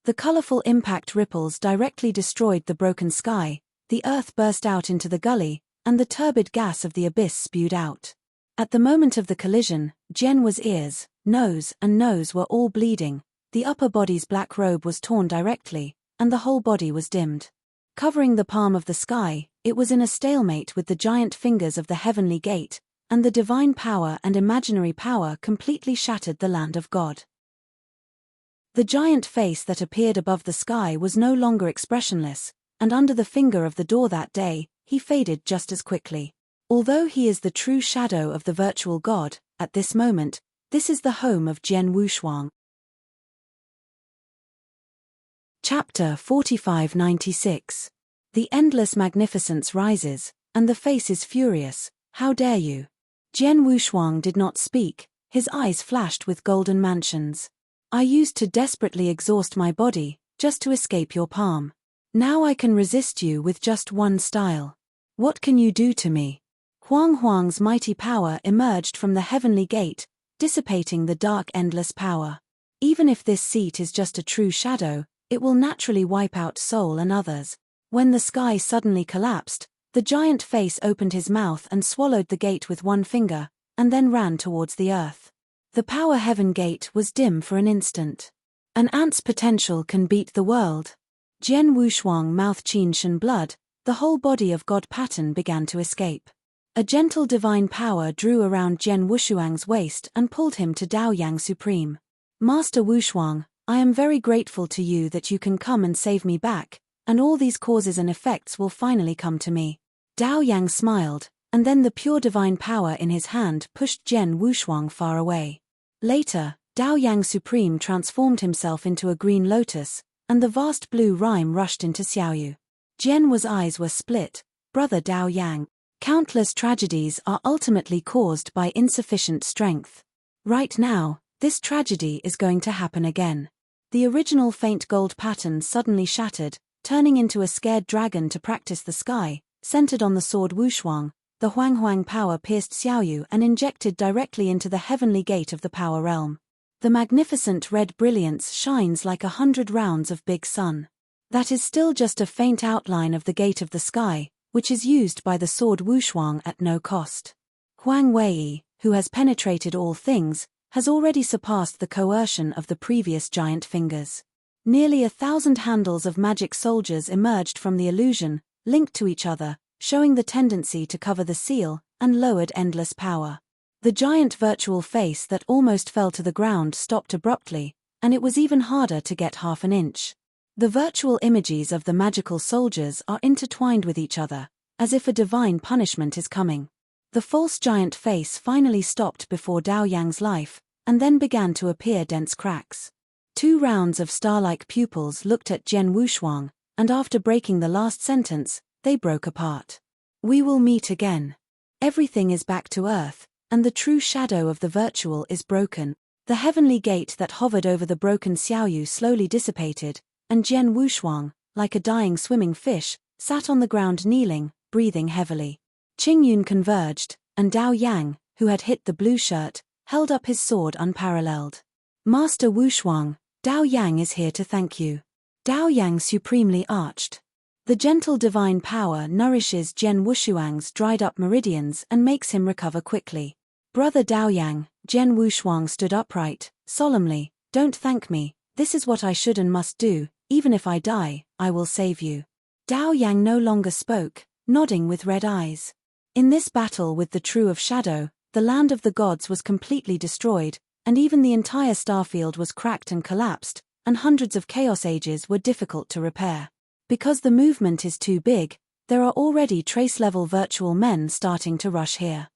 The colorful impact ripples directly destroyed the broken sky, the earth burst out into the gully, and the turbid gas of the abyss spewed out. At the moment of the collision, Jian's ears, nose were all bleeding, the upper body's black robe was torn directly, and the whole body was dimmed. Covering the palm of the sky, it was in a stalemate with the giant fingers of the heavenly gate, and the divine power and imaginary power completely shattered the land of God. The giant face that appeared above the sky was no longer expressionless, and under the finger of the door that day, he faded just as quickly. Although he is the true shadow of the virtual god, at this moment, this is the home of Jian Wushuang. Chapter 4596. The endless magnificence rises, and the face is furious. "How dare you?" Jian Wushuang did not speak, his eyes flashed with golden mansions. "I used to desperately exhaust my body, just to escape your palm. Now I can resist you with just one style. What can you do to me?" Huang Huang's mighty power emerged from the heavenly gate, dissipating the dark endless power. Even if this seat is just a true shadow, it will naturally wipe out soul and others. When the sky suddenly collapsed, the giant face opened his mouth and swallowed the gate with one finger, and then ran towards the earth. The power heaven gate was dim for an instant. An ant's potential can beat the world. Jian Wushuang mouth chin shen blood, the whole body of God pattern began to escape. A gentle divine power drew around Jian Wushuang's waist and pulled him to Dao Yang Supreme. "Master Wushuang, I am very grateful to you that you can come and save me back, and all these causes and effects will finally come to me." Dao Yang smiled, and then the pure divine power in his hand pushed Jian Wushuang far away. Later, Dao Yang Supreme transformed himself into a green lotus, and the vast blue rime rushed into Xiaoyu. Jian's eyes were split. "Brother Dao Yang, countless tragedies are ultimately caused by insufficient strength. Right now, this tragedy is going to happen again." The original faint gold pattern suddenly shattered, turning into a scared dragon to practice the sky, centered on the sword Wushuang. The Huang power pierced Xiaoyu and injected directly into the heavenly gate of the power realm. The magnificent red brilliance shines like 100 rounds of big sun. That is still just a faint outline of the gate of the sky, which is used by the sword Wushuang at no cost. Huang Wei, who has penetrated all things, has already surpassed the coercion of the previous giant fingers. Nearly 1,000 handles of magic soldiers emerged from the illusion, linked to each other, showing the tendency to cover the seal, and lowered endless power. The giant virtual face that almost fell to the ground stopped abruptly, and it was even harder to get half an inch. The virtual images of the magical soldiers are intertwined with each other, as if a divine punishment is coming. The false giant face finally stopped before Dao Yang's life, and then began to appear dense cracks. 2 rounds of star-like pupils looked at Jian Wushuang, and after breaking the last sentence, they broke apart. "We will meet again. Everything is back to earth, and the true shadow of the virtual is broken. The heavenly gate that hovered over the broken Xiaoyu slowly dissipated, and Jian Wushuang, like a dying swimming fish, sat on the ground kneeling, breathing heavily. Qingyun converged, and Dao Yang, who had hit the blue shirt, held up his sword unparalleled. Master Wushuang, Dao Yang is here to thank you. Dao Yang supremely arched. The gentle divine power nourishes Jian Wushuang's dried-up meridians and makes him recover quickly. Brother Dao Yang, Jian Wushuang stood upright, solemnly, don't thank me, this is what I should and must do, even if I die, I will save you. Dao Yang no longer spoke, nodding with red eyes. In this battle with the True of Shadow, the land of the gods was completely destroyed, and even the entire starfield was cracked and collapsed, and hundreds of chaos ages were difficult to repair. Because the movement is too big, there are already trace-level virtual men starting to rush here.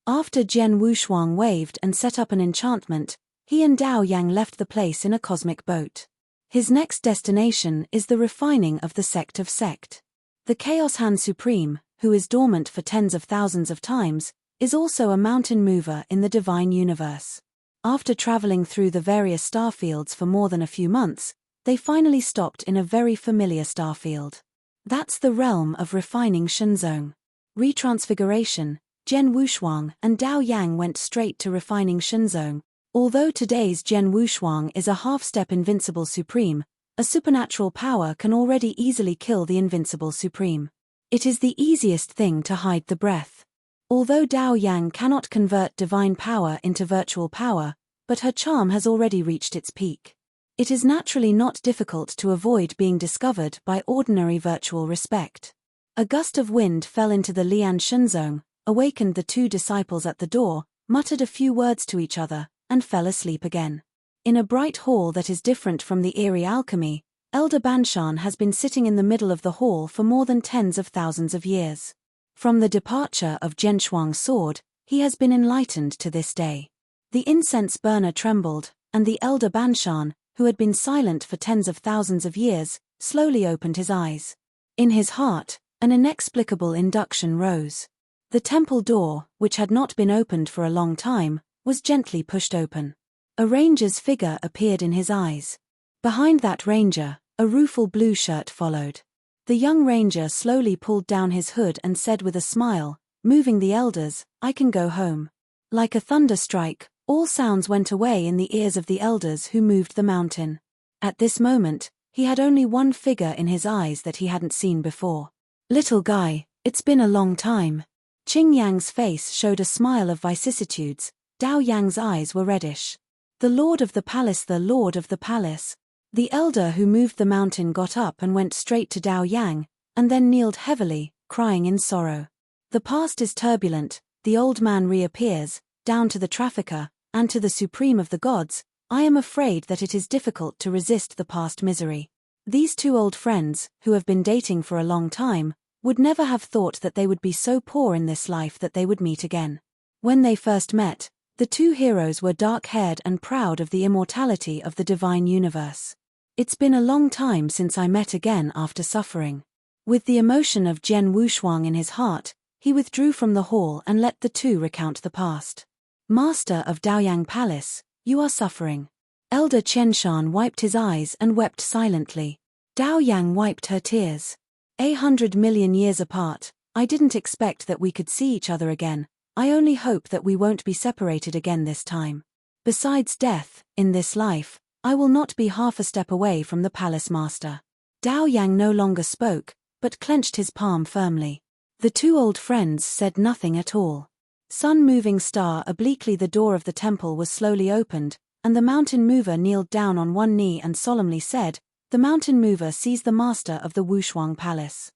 After Jian Wushuang waved and set up an enchantment, he and Dao Yang left the place in a cosmic boat. His next destination is the refining of the sect of sect. The Chaos Han Supreme, who is dormant for tens of thousands of times, is also a mountain mover in the divine universe. After traveling through the various starfields for more than a few months, they finally stopped in a very familiar starfield. That's the realm of refining Shenzong. Retransfiguration, Jian Wushuang and Dao Yang went straight to refining Shenzong. Although today's Jian Wushuang is a half-step invincible supreme, a supernatural power can already easily kill the invincible supreme. It is the easiest thing to hide the breath. Although Dao Yang cannot convert divine power into virtual power, but her charm has already reached its peak. It is naturally not difficult to avoid being discovered by ordinary virtual respect. A gust of wind fell into the Lian Shenzong, awakened the two disciples at the door, muttered a few words to each other, and fell asleep again. In a bright hall that is different from the eerie alchemy, Elder Banshan has been sitting in the middle of the hall for more than tens of thousands of years. From the departure of Zhenshuang's sword, he has been enlightened to this day. The incense burner trembled, and the Elder Banshan, who had been silent for tens of thousands of years, slowly opened his eyes. In his heart, an inexplicable induction rose. The temple door, which had not been opened for a long time, was gently pushed open. A ranger's figure appeared in his eyes. Behind that ranger, a rueful blue shirt followed. The young ranger slowly pulled down his hood and said with a smile, moving the elders, I can go home. Like a thunder strike, all sounds went away in the ears of the elders who moved the mountain. At this moment, he had only one figure in his eyes that he hadn't seen before. Little guy, it's been a long time. Qing Yang's face showed a smile of vicissitudes. Dao Yang's eyes were reddish. The Lord of the Palace, the Lord of the Palace. The elder who moved the mountain got up and went straight to Dao Yang, and then kneeled heavily, crying in sorrow. The past is turbulent, the old man reappears, down to the trafficker, and to the supreme of the gods, I am afraid that it is difficult to resist the past misery. These two old friends, who have been dating for a long time, would never have thought that they would be so poor in this life that they would meet again. When they first met, the two heroes were dark-haired and proud of the immortality of the divine universe. It's been a long time since I met again after suffering. With the emotion of Jian Wushuang in his heart, he withdrew from the hall and let the two recount the past. Master of Daoyang Palace, you are suffering. Elder Chenshan wiped his eyes and wept silently. Dao Yang wiped her tears. 100 million years apart, I didn't expect that we could see each other again. I only hope that we won't be separated again this time. Besides death, in this life, I will not be half a step away from the palace master. Dao Yang no longer spoke, but clenched his palm firmly. The two old friends said nothing at all. Sun-moving star obliquely, the door of the temple was slowly opened, and the mountain mover kneeled down on one knee and solemnly said, the mountain mover sees the master of the Wushuang Palace.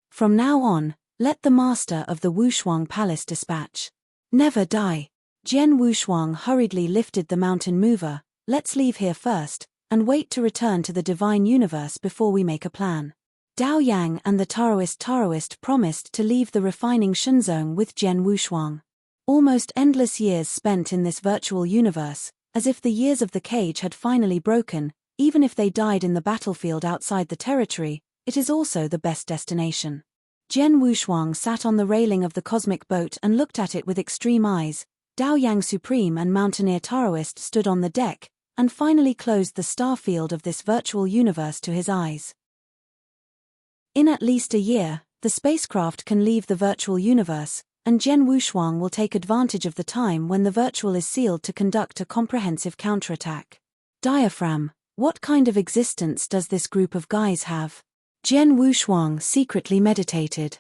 From now on, let the master of the Wushuang Palace dispatch. Never die. Jian Wushuang hurriedly lifted the mountain mover. Let's leave here first, and wait to return to the divine universe before we make a plan. Dao Yang and the Taoist promised to leave the refining Shenzong with Jian Wushuang. Almost endless years spent in this virtual universe, as if the years of the cage had finally broken. Even if they died in the battlefield outside the territory, it is also the best destination. Jian Wushuang sat on the railing of the cosmic boat and looked at it with extreme eyes. Dao Yang Supreme and Mountaineer Taoist stood on the deck, and finally closed the star field of this virtual universe to his eyes. In at least a year, the spacecraft can leave the virtual universe, and Jian Wushuang will take advantage of the time when the virtual is sealed to conduct a comprehensive counterattack. Diaphragm: what kind of existence does this group of guys have? Jian Wushuang secretly meditated.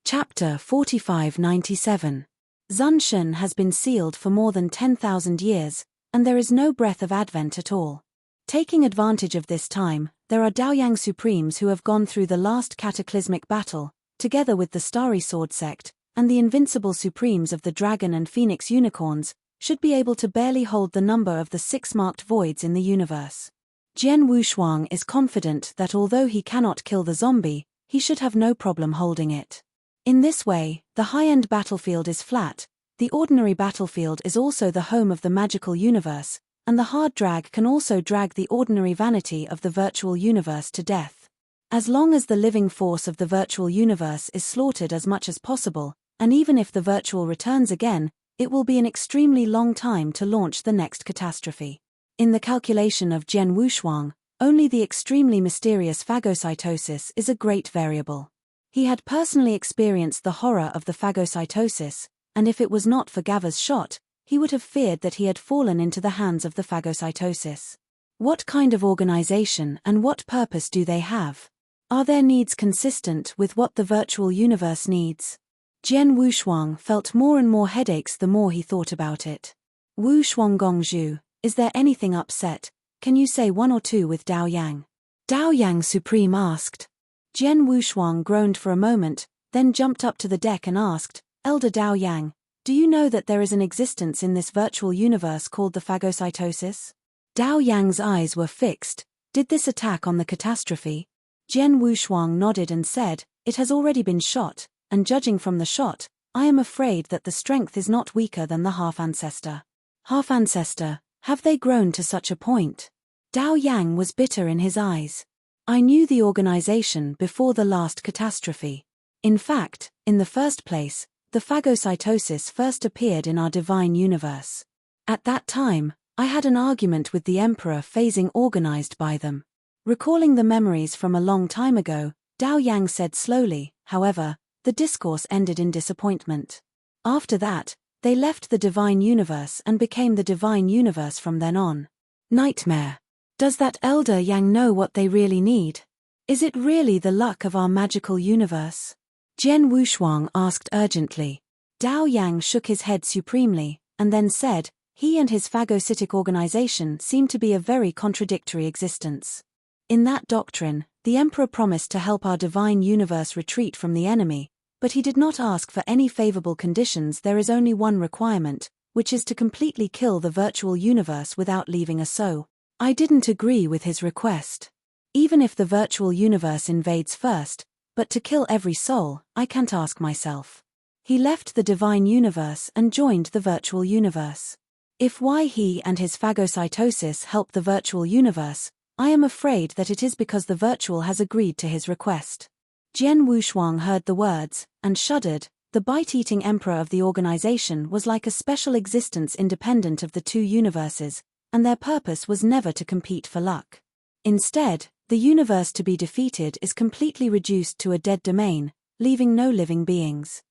Chapter 4597. Zunshan has been sealed for more than 10,000 years, and there is no breath of advent at all. Taking advantage of this time, there are Daoyang Supremes who have gone through the last cataclysmic battle, together with the Starry Sword sect, and the invincible Supremes of the Dragon and Phoenix Unicorns, should be able to barely hold the number of the 6 marked voids in the universe. Jian Wushuang is confident that although he cannot kill the zombie, he should have no problem holding it. In this way, the high-end battlefield is flat, the ordinary battlefield is also the home of the magical universe, and the hard drag can also drag the ordinary vanity of the virtual universe to death. As long as the living force of the virtual universe is slaughtered as much as possible, and even if the virtual returns again, it will be an extremely long time to launch the next catastrophe. In the calculation of Jian Wushuang, only the extremely mysterious phagocytosis is a great variable. He had personally experienced the horror of the phagocytosis, and if it was not for Gava's shot, he would have feared that he had fallen into the hands of the phagocytosis. What kind of organization and what purpose do they have? Are their needs consistent with what the virtual universe needs? Jian Wushuang felt more and more headaches the more he thought about it. Wu Shuanggongzhu, is there anything upset? Can you say one or two with Dao Yang? Dao Yang Supreme asked. Jian Wushuang groaned for a moment, then jumped up to the deck and asked, Elder Dao Yang, do you know that there is an existence in this virtual universe called the phagocytosis? Dao Yang's eyes were fixed. Did this attack on the catastrophe? Jian Wushuang nodded and said, it has already been shot, and judging from the shot, I am afraid that the strength is not weaker than the half-ancestor. Half-ancestor, have they grown to such a point? Dao Yang was bitter in his eyes. I knew the organization before the last catastrophe. In fact, in the first place, the phagocytosis first appeared in our divine universe. At that time, I had an argument with the Emperor phasing organized by them. Recalling the memories from a long time ago, Dao Yang said slowly, however, the discourse ended in disappointment. After that, they left the divine universe and became the divine universe from then on. Nightmare. Does that Elder Yang know what they really need? Is it really the luck of our magical universe? Jian Wushuang asked urgently. Dao Yang shook his head supremely, and then said, he and his phagocytic organization seem to be a very contradictory existence. In that doctrine, the Emperor promised to help our divine universe retreat from the enemy, but he did not ask for any favorable conditions. There is only one requirement, which is to completely kill the virtual universe without leaving a soul. I didn't agree with his request. Even if the virtual universe invades first, but to kill every soul, I can't ask myself. He left the divine universe and joined the virtual universe. If why he and his phagocytosis help the virtual universe, I am afraid that it is because the virtual has agreed to his request. Jian Wushuang heard the words, and shuddered. The bite-eating emperor of the organization was like a special existence independent of the two universes, and their purpose was never to compete for luck. Instead, the universe to be defeated is completely reduced to a dead domain, leaving no living beings.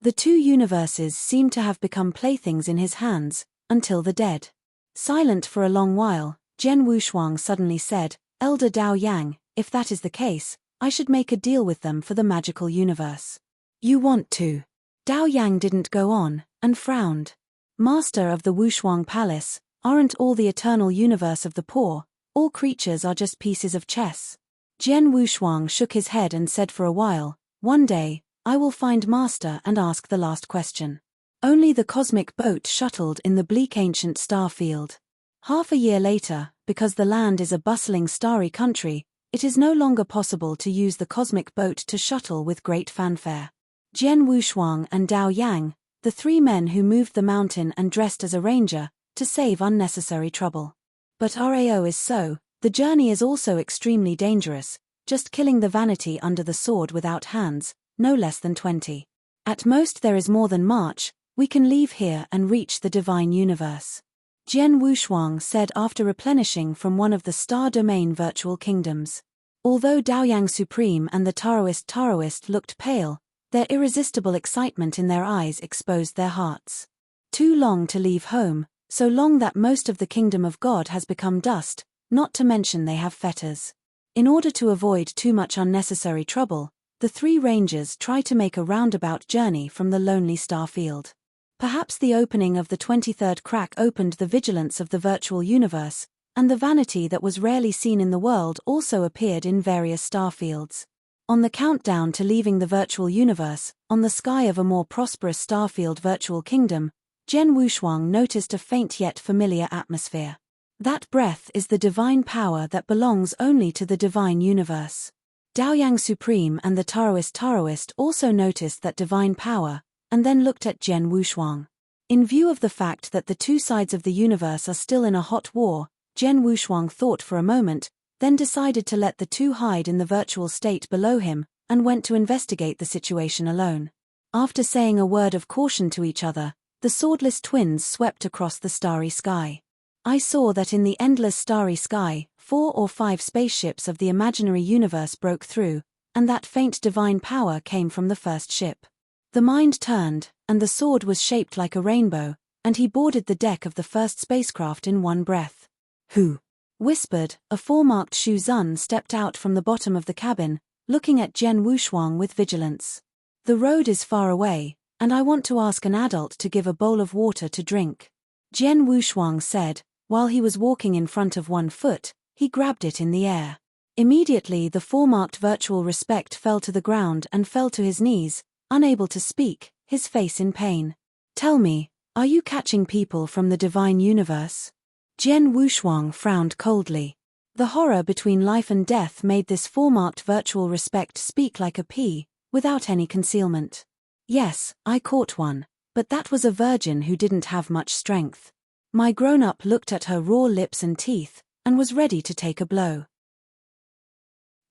The two universes seem to have become playthings in his hands, until the dead. Silent for a long while, Jian Wushuang suddenly said, Elder Dao Yang, if that is the case, I should make a deal with them for the magical universe. You want to? Dao Yang didn't go on, and frowned. Master of the Wushuang Palace, aren't all the eternal universe of the poor? All creatures are just pieces of chess. Jian Wushuang shook his head and said for a while, one day, I will find Master and ask the last question. Only the cosmic boat shuttled in the bleak ancient star field. Half a year later, because the land is a bustling starry country, it is no longer possible to use the cosmic boat to shuttle with great fanfare. Jian Wushuang and Dao Yang, the three men who moved the mountain and dressed as a ranger, to save unnecessary trouble. But Rao is so, The journey is also extremely dangerous, just killing the vanity under the sword without hands, no less than 20. At most there is more than March, we can leave here and reach the divine universe. Jian Wushuang said after replenishing from one of the star domain virtual kingdoms. Although Daoyang Supreme and the Taoist looked pale, their irresistible excitement in their eyes exposed their hearts. Too long to leave home, so long that most of the kingdom of God has become dust, not to mention they have fetters. In order to avoid too much unnecessary trouble, the three rangers try to make a roundabout journey from the lonely star field. Perhaps the opening of the 23rd crack opened the vigilance of the virtual universe, and the vanity that was rarely seen in the world also appeared in various star fields. On the countdown to leaving the virtual universe, on the sky of a more prosperous starfield virtual kingdom, Jian Wushuang noticed a faint yet familiar atmosphere. That breath is the divine power that belongs only to the divine universe. Daoyang Supreme and the Taoist also noticed that divine power, and then looked at Jian Wushuang. In view of the fact that the two sides of the universe are still in a hot war, Jian Wushuang thought for a moment, then decided to let the two hide in the virtual state below him, and went to investigate the situation alone. After saying a word of caution to each other, the swordless twins swept across the starry sky. I saw that in the endless starry sky, 4 or 5 spaceships of the imaginary universe broke through, and that faint divine power came from the first ship. The mind turned, and the sword was shaped like a rainbow, and he boarded the deck of the first spacecraft in one breath. "Who?" whispered, a 4-marked Shu Zun stepped out from the bottom of the cabin, looking at Jian Wushuang with vigilance. "The road is far away, and I want to ask an adult to give a bowl of water to drink." Jian Wushuang said. While he was walking in front of one foot, he grabbed it in the air. Immediately the 4-marked virtual respect fell to the ground and fell to his knees, unable to speak, his face in pain. "Tell me, are you catching people from the divine universe?" Jian Wushuang frowned coldly. The horror between life and death made this 4-marked virtual respect speak like a pea, without any concealment. "Yes, I caught one, but that was a virgin who didn't have much strength." My grown-up looked at her raw lips and teeth, and was ready to take a blow.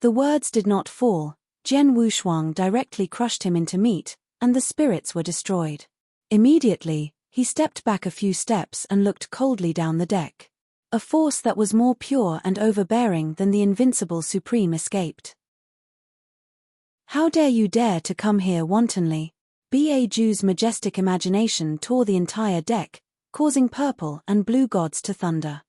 The words did not fall, Jian Wushuang directly crushed him into meat, and the spirits were destroyed. Immediately, he stepped back a few steps and looked coldly down the deck. A force that was more pure and overbearing than the invincible Supreme escaped. "How dare you to come here wantonly?" Ba Ju's majestic imagination tore the entire deck, causing purple and blue gods to thunder.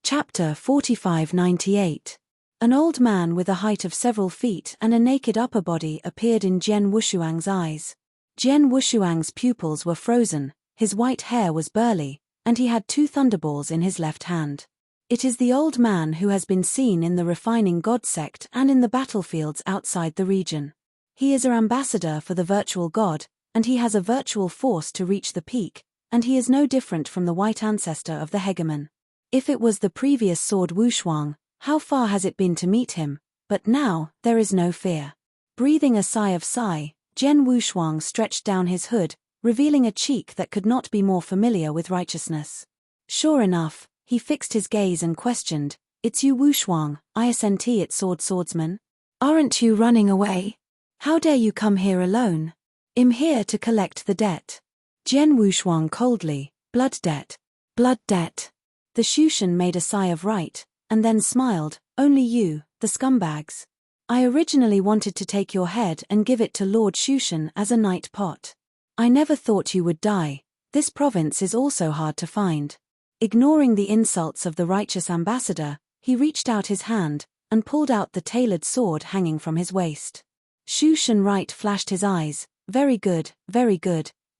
Chapter 4598. An old man with a height of several feet and a naked upper body appeared in Jian Wushuang's eyes. Jian Wushuang's pupils were frozen, his white hair was burly, and he had 2 thunderballs in his left hand. It is the old man who has been seen in the refining god sect and in the battlefields outside the region. He is an ambassador for the virtual god, and he has a virtual force to reach the peak, and he is no different from the white ancestor of the hegemon. If it was the previous sword Wushuang, how far has it been to meet him? But now, there is no fear. Breathing a sigh of sigh, Jian Wushuang stretched down his hood, revealing a cheek that could not be more familiar with righteousness. Sure enough, he fixed his gaze and questioned, "It's you Wushuang, isn't it swordsman? Aren't you running away? How dare you come here alone? I'm here to collect the debt." Jian Wushuang coldly, "Blood debt. Blood debt." The Shushan made a sigh of right, and then smiled, "Only you, the scumbags. I originally wanted to take your head and give it to Lord Shushan as a night pot. I never thought you would die. This province is also hard to find." Ignoring the insults of the righteous ambassador, he reached out his hand, and pulled out the tailored sword hanging from his waist. Shushan right flashed his eyes, very good,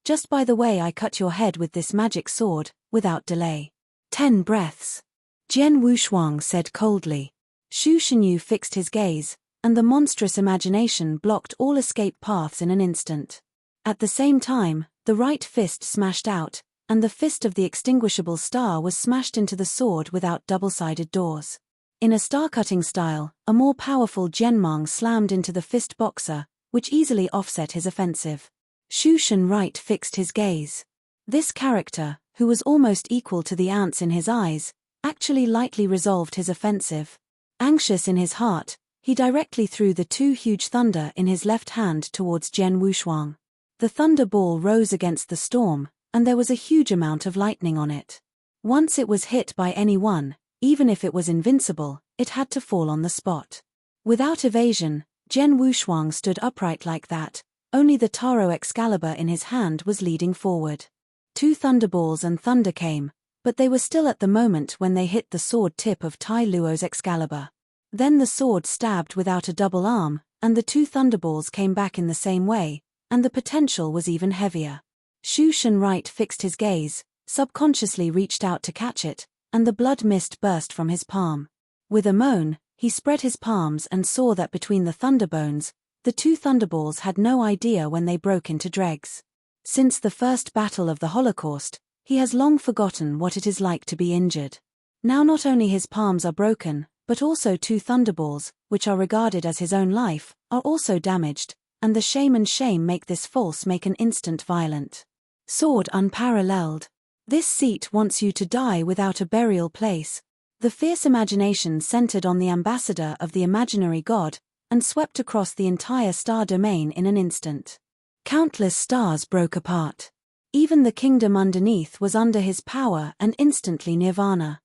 just by the way I cut your head with this magic sword, without delay. 10 breaths. Jian Wushuang said coldly. Shu Shenyu fixed his gaze, and the monstrous imagination blocked all escape paths in an instant. At the same time, the right fist smashed out, and the fist of the extinguishable star was smashed into the sword without double-sided doors. In a star-cutting style, a more powerful Jianmang slammed into the fist boxer, which easily offset his offensive. Shu Shen right fixed his gaze. This character, who was almost equal to the ants in his eyes, actually lightly resolved his offensive. Anxious in his heart, he directly threw the two huge thunder in his left hand towards Jian Wushuang. The thunder ball rose against the storm, and there was a huge amount of lightning on it. Once it was hit by anyone, even if it was invincible, it had to fall on the spot. Without evasion, Jian Wushuang stood upright like that, only the Taro Excalibur in his hand was leading forward. Two thunderballs and thunder came, but they were still at the moment when they hit the sword tip of Tai Luo's Excalibur. Then the sword stabbed without a double arm, and the two thunderballs came back in the same way, and the potential was even heavier. Shu Shenright fixed his gaze, subconsciously reached out to catch it, and the blood mist burst from his palm. With a moan, he spread his palms and saw that between the thunderbones, the two thunderballs had no idea when they broke into dregs. Since the first battle of the Holocaust, he has long forgotten what it is like to be injured. Now not only his palms are broken, but also two thunderballs, which are regarded as his own life, are also damaged, and the shame make this false make an instant violent. Sword unparalleled. This seat wants you to die without a burial place. The fierce imagination centered on the ambassador of the imaginary god, and swept across the entire star domain in an instant. Countless stars broke apart. Even the kingdom underneath was under his power and instantly nirvana.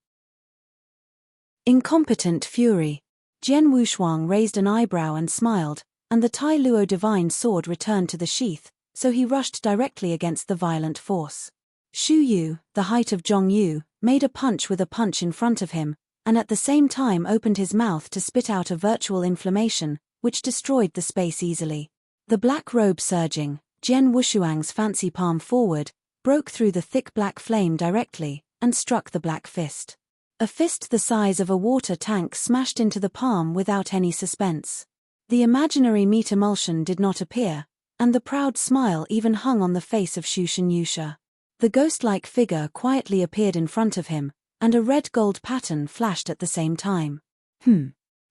Incompetent fury. Jian Wushuang raised an eyebrow and smiled, and the Tai Luo divine sword returned to the sheath, so he rushed directly against the violent force. Shu Yu, the height of Zhong Yu, made a punch with a punch in front of him, and at the same time opened his mouth to spit out a virtual inflammation, which destroyed the space easily. The black robe surging, Jian Wushuang's fancy palm forward, broke through the thick black flame directly, and struck the black fist. A fist the size of a water tank smashed into the palm without any suspense. The imaginary meat emulsion did not appear, and the proud smile even hung on the face of Shu Shenyusha. The ghost-like figure quietly appeared in front of him, and a red-gold pattern flashed at the same time.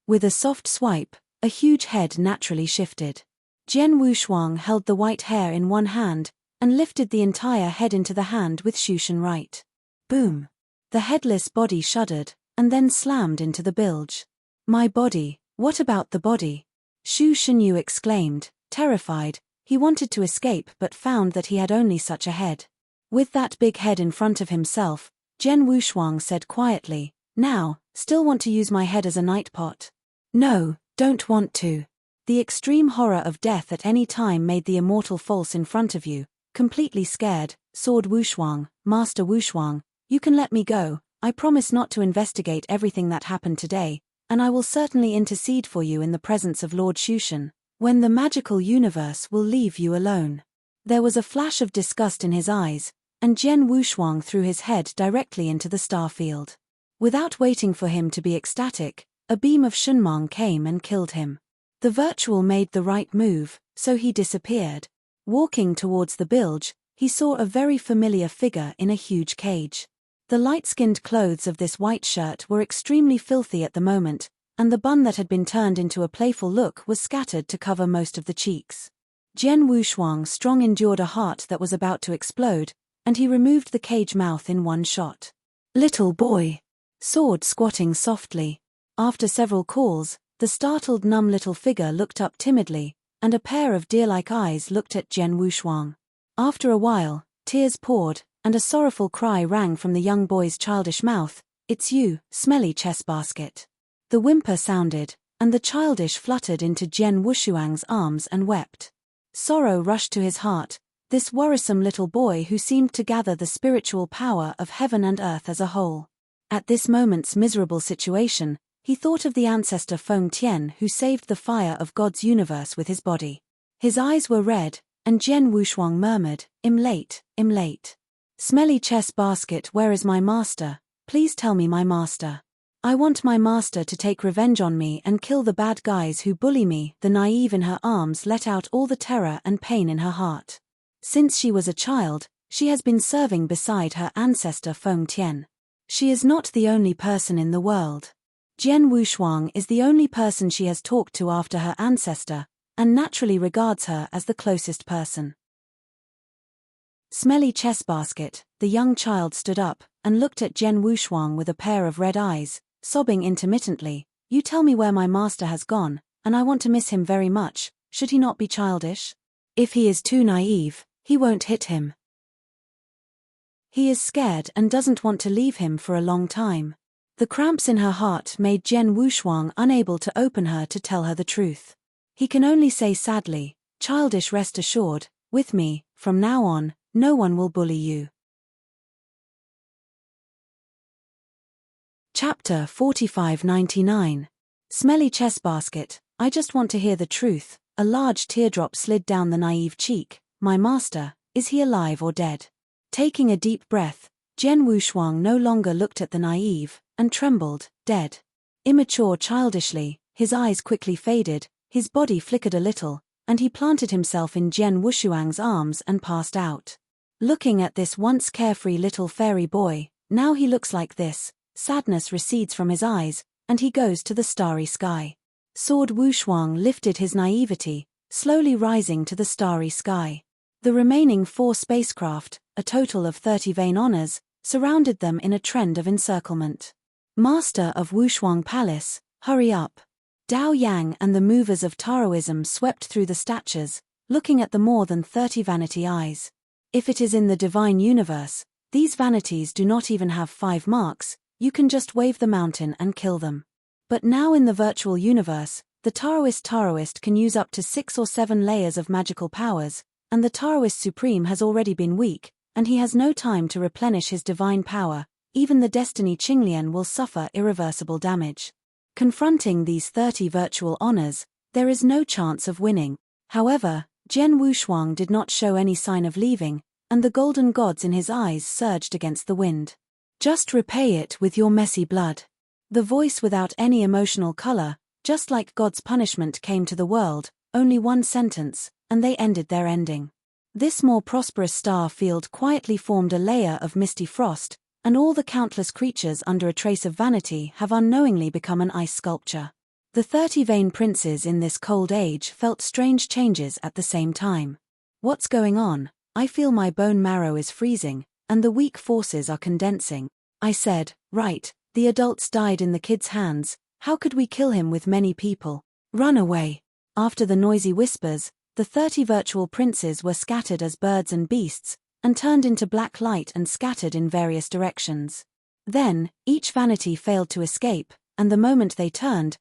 With a soft swipe, a huge head naturally shifted. Jian Wushuang held the white hair in one hand, and lifted the entire head into the hand with Shu Shenright. Boom! The headless body shuddered, and then slammed into the bilge. My body, what about the body? Shu Shenyu exclaimed, terrified. He wanted to escape but found that he had only such a head. With that big head in front of himself, Jian Wushuang said quietly, now, still want to use my head as a night pot? No, don't want to. The extreme horror of death at any time made the immortal false in front of you, completely scared. Sword Wushuang, Master Wushuang, you can let me go. I promise not to investigate everything that happened today, and I will certainly intercede for you in the presence of Lord Shushan, when the magical universe will leave you alone. There was a flash of disgust in his eyes, and Jian Wushuang threw his head directly into the star field. Without waiting for him to be ecstatic, a beam of Shunmang came and killed him. The virtual made the right move, so he disappeared. Walking towards the bilge, he saw a very familiar figure in a huge cage. The light-skinned clothes of this white shirt were extremely filthy at the moment, and the bun that had been turned into a playful look was scattered to cover most of the cheeks. Jian Wushuang strong endured a heart that was about to explode, and he removed the cage mouth in one shot. Little boy. Sword squatting softly. After several calls, the startled numb little figure looked up timidly, and a pair of deer-like eyes looked at Jian Wushuang. After a while, tears poured, and a sorrowful cry rang from the young boy's childish mouth, "It's you, smelly chess basket." The whimper sounded, and the childish fluttered into Jian Wushuang's arms and wept. Sorrow rushed to his heart, this worrisome little boy who seemed to gather the spiritual power of heaven and earth as a whole. At this moment's miserable situation, he thought of the ancestor Feng Tian who saved the fire of God's universe with his body. His eyes were red, and Jian Wushuang murmured, "I'm late, I'm late. Smelly chess basket, where is my master? Please tell me my master. I want my master to take revenge on me and kill the bad guys who bully me." The naive in her arms let out all the terror and pain in her heart. Since she was a child, she has been serving beside her ancestor Feng Tian. She is not the only person in the world. Jian Wushuang is the only person she has talked to after her ancestor, and naturally regards her as the closest person. Smelly chess basket, the young child stood up and looked at Jen Wushuang with a pair of red eyes, sobbing intermittently. You tell me where my master has gone, and I want to miss him very much. Should he not be childish? If he is too naive, he won't hit him. He is scared and doesn't want to leave him for a long time. The cramps in her heart made Jen Wushuang unable to open her to tell her the truth. He can only say sadly, childish, rest assured, with me, from now on, no one will bully you. Chapter 4599. Smelly chess basket. I just want to hear the truth. A large teardrop slid down the naive cheek. My master, is he alive or dead? Taking a deep breath, Jen Wushuang no longer looked at the naive, and trembled. Dead. Immature childishly, his eyes quickly faded, his body flickered a little, and he planted himself in Jen Wushuang's arms and passed out. Looking at this once carefree little fairy boy, now he looks like this. Sadness recedes from his eyes, and he goes to the starry sky. Sword Wushuang lifted his naivety, slowly rising to the starry sky. The remaining 4 spacecraft, a total of 30 vain honors, surrounded them in a trend of encirclement. Master of Wushuang Palace, hurry up. Dao Yang and the movers of Taoism swept through the statues, looking at the more than 30 vanity eyes. If it is in the divine universe, these vanities do not even have 5 marks, you can just wave the mountain and kill them. But now in the virtual universe, the Taoist can use up to 6 or 7 layers of magical powers, and the Taoist Supreme has already been weak, and he has no time to replenish his divine power. Even the Destiny Qinglian will suffer irreversible damage. Confronting these 30 virtual honors, there is no chance of winning. However, Jen Wushuang did not show any sign of leaving, and the golden gods in his eyes surged against the wind. Just repay it with your messy blood. The voice without any emotional color, just like God's punishment came to the world, only one sentence, and they ended their ending. This more prosperous star field quietly formed a layer of misty frost, and all the countless creatures under a trace of vanity have unknowingly become an ice sculpture. The 30 vain princes in this cold age felt strange changes at the same time. What's going on? I feel my bone marrow is freezing, and the weak forces are condensing. I said, right, the adults died in the kid's hands, how could we kill him with many people? Run away. After the noisy whispers, the 30 virtual princes were scattered as birds and beasts, and turned into black light and scattered in various directions. Then, each vanity failed to escape, and the moment they turned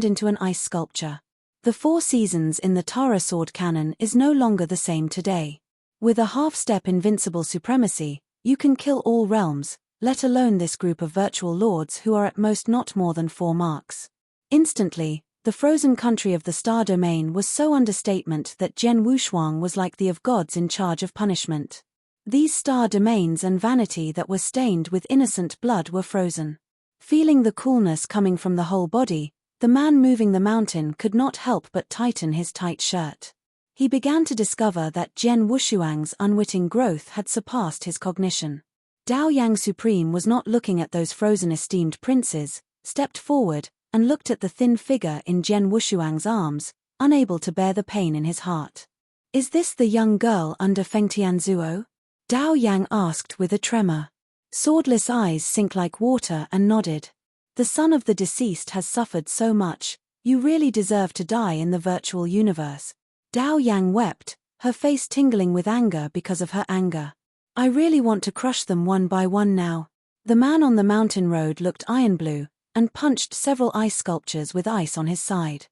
into an ice sculpture. The 4 seasons in the Tara sword canon is no longer the same today. With a half-step invincible supremacy, you can kill all realms, let alone this group of virtual lords who are at most not more than 4 marks. Instantly, the frozen country of the star domain was so understatement that Jen Wushuang was like the of gods in charge of punishment. These star domains and vanity that were stained with innocent blood were frozen. Feeling the coolness coming from the whole body, the man moving the mountain could not help but tighten his tight shirt. He began to discover that Jen Wushuang's unwitting growth had surpassed his cognition. Dao Yang Supreme was not looking at those frozen esteemed princes, stepped forward, and looked at the thin figure in Jen Wushuang's arms, unable to bear the pain in his heart. Is this the young girl under Feng Tianzuo? Dao Yang asked with a tremor. Swordless eyes sink like water and nodded. The son of the deceased has suffered so much, you really deserve to die in the virtual universe. Dao Yang wept, her face tingling with anger because of her anger. I really want to crush them one by one now. The man on the mountain road looked iron blue, and punched several ice sculptures with ice on his side.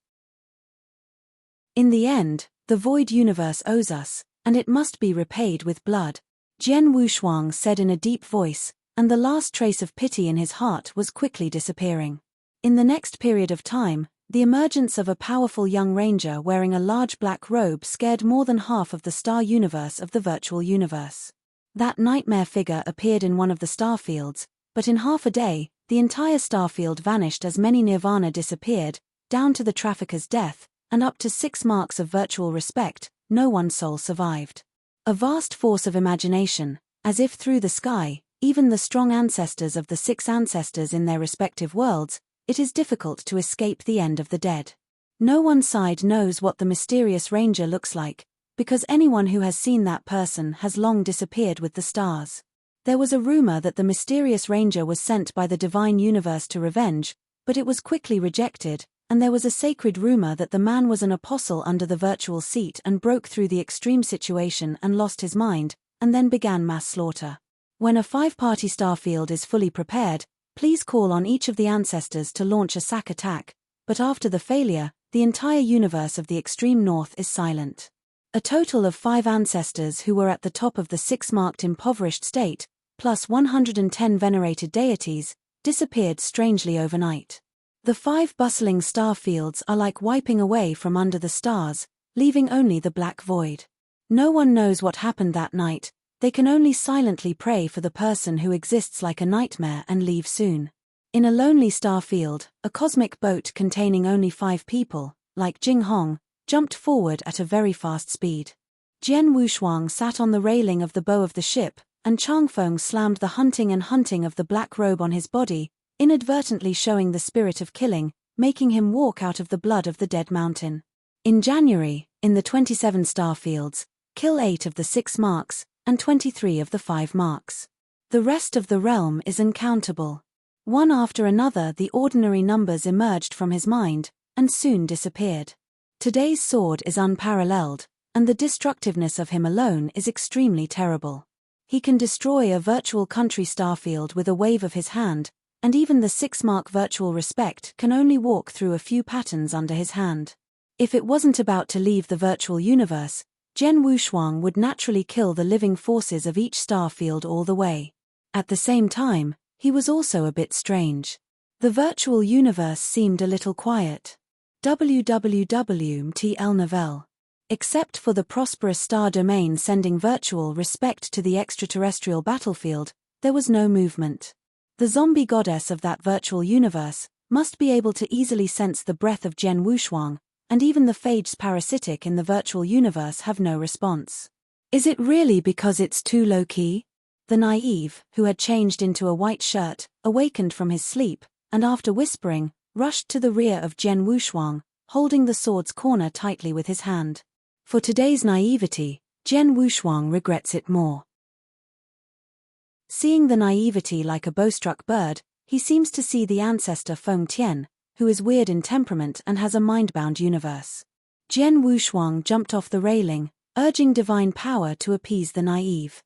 In the end, the void universe owes us, and it must be repaid with blood, Jen Wushuang said in a deep voice, and the last trace of pity in his heart was quickly disappearing. In the next period of time, the emergence of a powerful young ranger wearing a large black robe scared more than half of the star universe of the virtual universe. That nightmare figure appeared in one of the star fields, but in half a day, the entire starfield vanished as many nirvana disappeared, down to the trafficker's death, and up to 6 marks of virtual respect, no one soul survived. A vast force of imagination, as if through the sky, even the strong ancestors of the 6 ancestors in their respective worlds, it is difficult to escape the end of the dead. No one side knows what the mysterious ranger looks like, because anyone who has seen that person has long disappeared with the stars. There was a rumor that the mysterious ranger was sent by the divine universe to revenge, but it was quickly rejected, and there was a sacred rumor that the man was an apostle under the virtual seat and broke through the extreme situation and lost his mind, and then began mass slaughter. When a 5-party starfield is fully prepared, please call on each of the ancestors to launch a sack attack, but after the failure, the entire universe of the extreme north is silent. A total of 5 ancestors who were at the top of the 6-marked impoverished state, plus 110 venerated deities, disappeared strangely overnight. The 5 bustling star fields are like wiping away from under the stars, leaving only the black void. No one knows what happened that night, they can only silently pray for the person who exists like a nightmare and leave soon. In a lonely star field, a cosmic boat containing only 5 people, like Jing Hong, jumped forward at a very fast speed. Jian Wushuang sat on the railing of the bow of the ship, and Changfeng slammed the hunting of the black robe on his body, inadvertently showing the spirit of killing, making him walk out of the blood of the dead mountain. In January, in the 27 star fields, kill 8 of the 6 marks, and 23 of the 5 marks. The rest of the realm is uncountable. One after another the ordinary numbers emerged from his mind, and soon disappeared. Today's sword is unparalleled, and the destructiveness of him alone is extremely terrible. He can destroy a virtual country starfield with a wave of his hand, and even the 6-mark virtual respect can only walk through a few patterns under his hand. If it wasn't about to leave the virtual universe, Jian Wushuang would naturally kill the living forces of each starfield all the way. At the same time, he was also a bit strange. The virtual universe seemed a little quiet. WWWTL Novel. Except for the prosperous star domain sending virtual respect to the extraterrestrial battlefield, there was no movement. The zombie goddess of that virtual universe must be able to easily sense the breath of Jian Wushuang, and even the phages parasitic in the virtual universe have no response. Is it really because it's too low-key? The naive, who had changed into a white shirt, awakened from his sleep, and after whispering, rushed to the rear of Jian Wushuang, holding the sword's corner tightly with his hand. For today's naivety, Jian Wushuang regrets it more. Seeing the naivety like a bowstruck bird, he seems to see the ancestor Feng Tian, who is weird in temperament and has a mind-bound universe. Jian Wushuang jumped off the railing, urging divine power to appease the naive.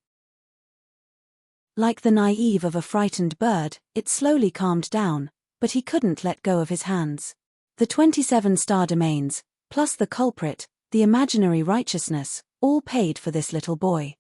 Like the naive of a frightened bird, it slowly calmed down, but he couldn't let go of his hands. The 27 star domains, plus the culprit, the imaginary righteousness, all paid for this little boy.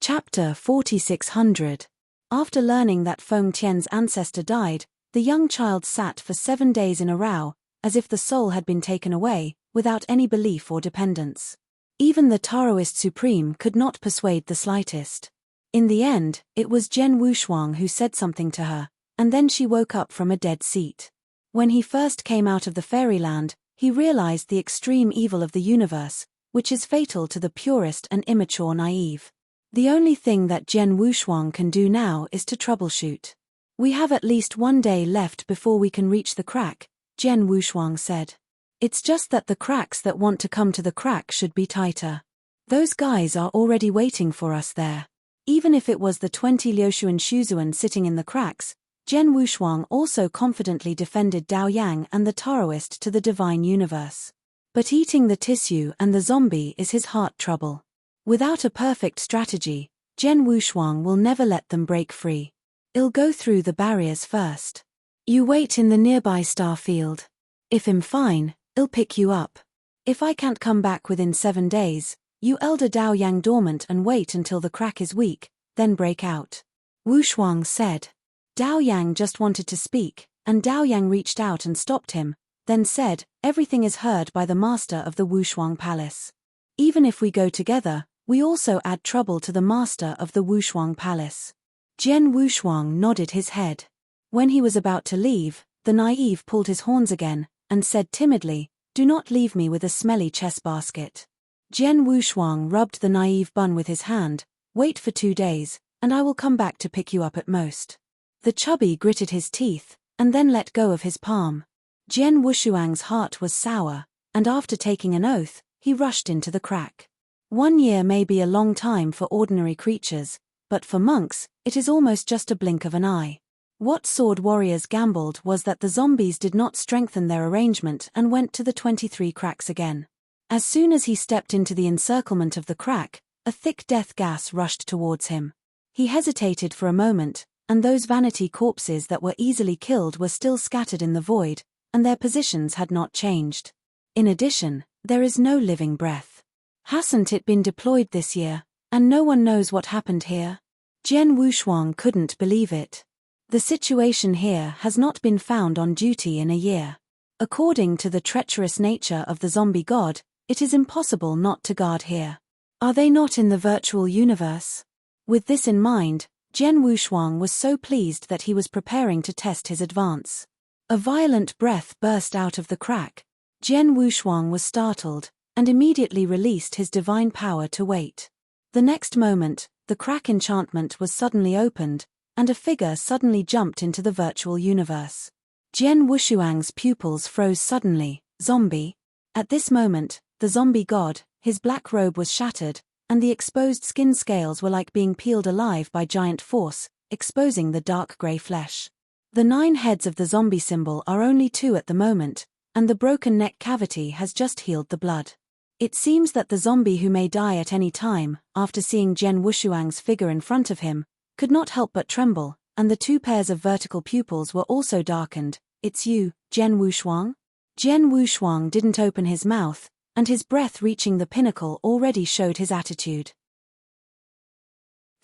Chapter 4600. After learning that Feng Tian's ancestor died, the young child sat for 7 days in a row, as if the soul had been taken away, without any belief or dependence. Even the Taoist Supreme could not persuade the slightest. In the end, it was Jian Wushuang who said something to her, and then she woke up from a dead seat. When he first came out of the fairyland, he realized the extreme evil of the universe, which is fatal to the purest and immature naive. The only thing that Jian Wushuang can do now is to troubleshoot. We have at least 1 day left before we can reach the crack, Jian Wushuang said. It's just that the cracks that want to come to the crack should be tighter. Those guys are already waiting for us there. Even if it was the 20 Liushuan Shuzuan sitting in the cracks, Jian Wushuang also confidently defended Dao Yang and the Taoist to the divine universe. But eating the tissue and the zombie is his heart trouble. Without a perfect strategy, Jian Wushuang will never let them break free. I'll go through the barriers first. You wait in the nearby star field. If I'm fine, I'll pick you up. If I can't come back within 7 days, you elder Dao Yang dormant and wait until the crack is weak, then break out. Wushuang said. Dao Yang just wanted to speak, and Dao Yang reached out and stopped him, then said, everything is heard by the master of the Wushuang Palace. Even if we go together, we also add trouble to the master of the Wushuang Palace. Jian Wushuang nodded his head. When he was about to leave, the naive pulled his horns again, and said timidly, do not leave me with a smelly chess basket. Jian Wushuang rubbed the naive bun with his hand, wait for 2 days, and I will come back to pick you up at most. The chubby gritted his teeth, and then let go of his palm. Jian Wushuang's heart was sour, and after taking an oath, he rushed into the crack. 1 year may be a long time for ordinary creatures, but for monks, it is almost just a blink of an eye. What sword warriors gambled was that the zombies did not strengthen their arrangement and went to the 23 cracks again. As soon as he stepped into the encirclement of the crack, a thick death gas rushed towards him. He hesitated for a moment, and those vanity corpses that were easily killed were still scattered in the void, and their positions had not changed. In addition, there is no living breath. Hasn't it been deployed this year, and no one knows what happened here? Jian Wushuang couldn't believe it. The situation here has not been found on duty in a year. According to the treacherous nature of the zombie god, it is impossible not to guard here. Are they not in the virtual universe? With this in mind, Jian Wushuang was so pleased that he was preparing to test his advance. A violent breath burst out of the crack. Jian Wushuang was startled, and immediately released his divine power to wait. The next moment, the crack enchantment was suddenly opened, and a figure suddenly jumped into the virtual universe. Jian Wushuang's pupils froze suddenly. Zombie. At this moment, the zombie god, his black robe was shattered, and the exposed skin scales were like being peeled alive by giant force, exposing the dark grey flesh. The 9 heads of the zombie symbol are only 2 at the moment, and the broken neck cavity has just healed the blood. It seems that the zombie who may die at any time, after seeing Jian Wushuang's figure in front of him, could not help but tremble, and the 2 pairs of vertical pupils were also darkened. It's you, Jian Wushuang? Jian Wushuang didn't open his mouth, and his breath reaching the pinnacle already showed his attitude.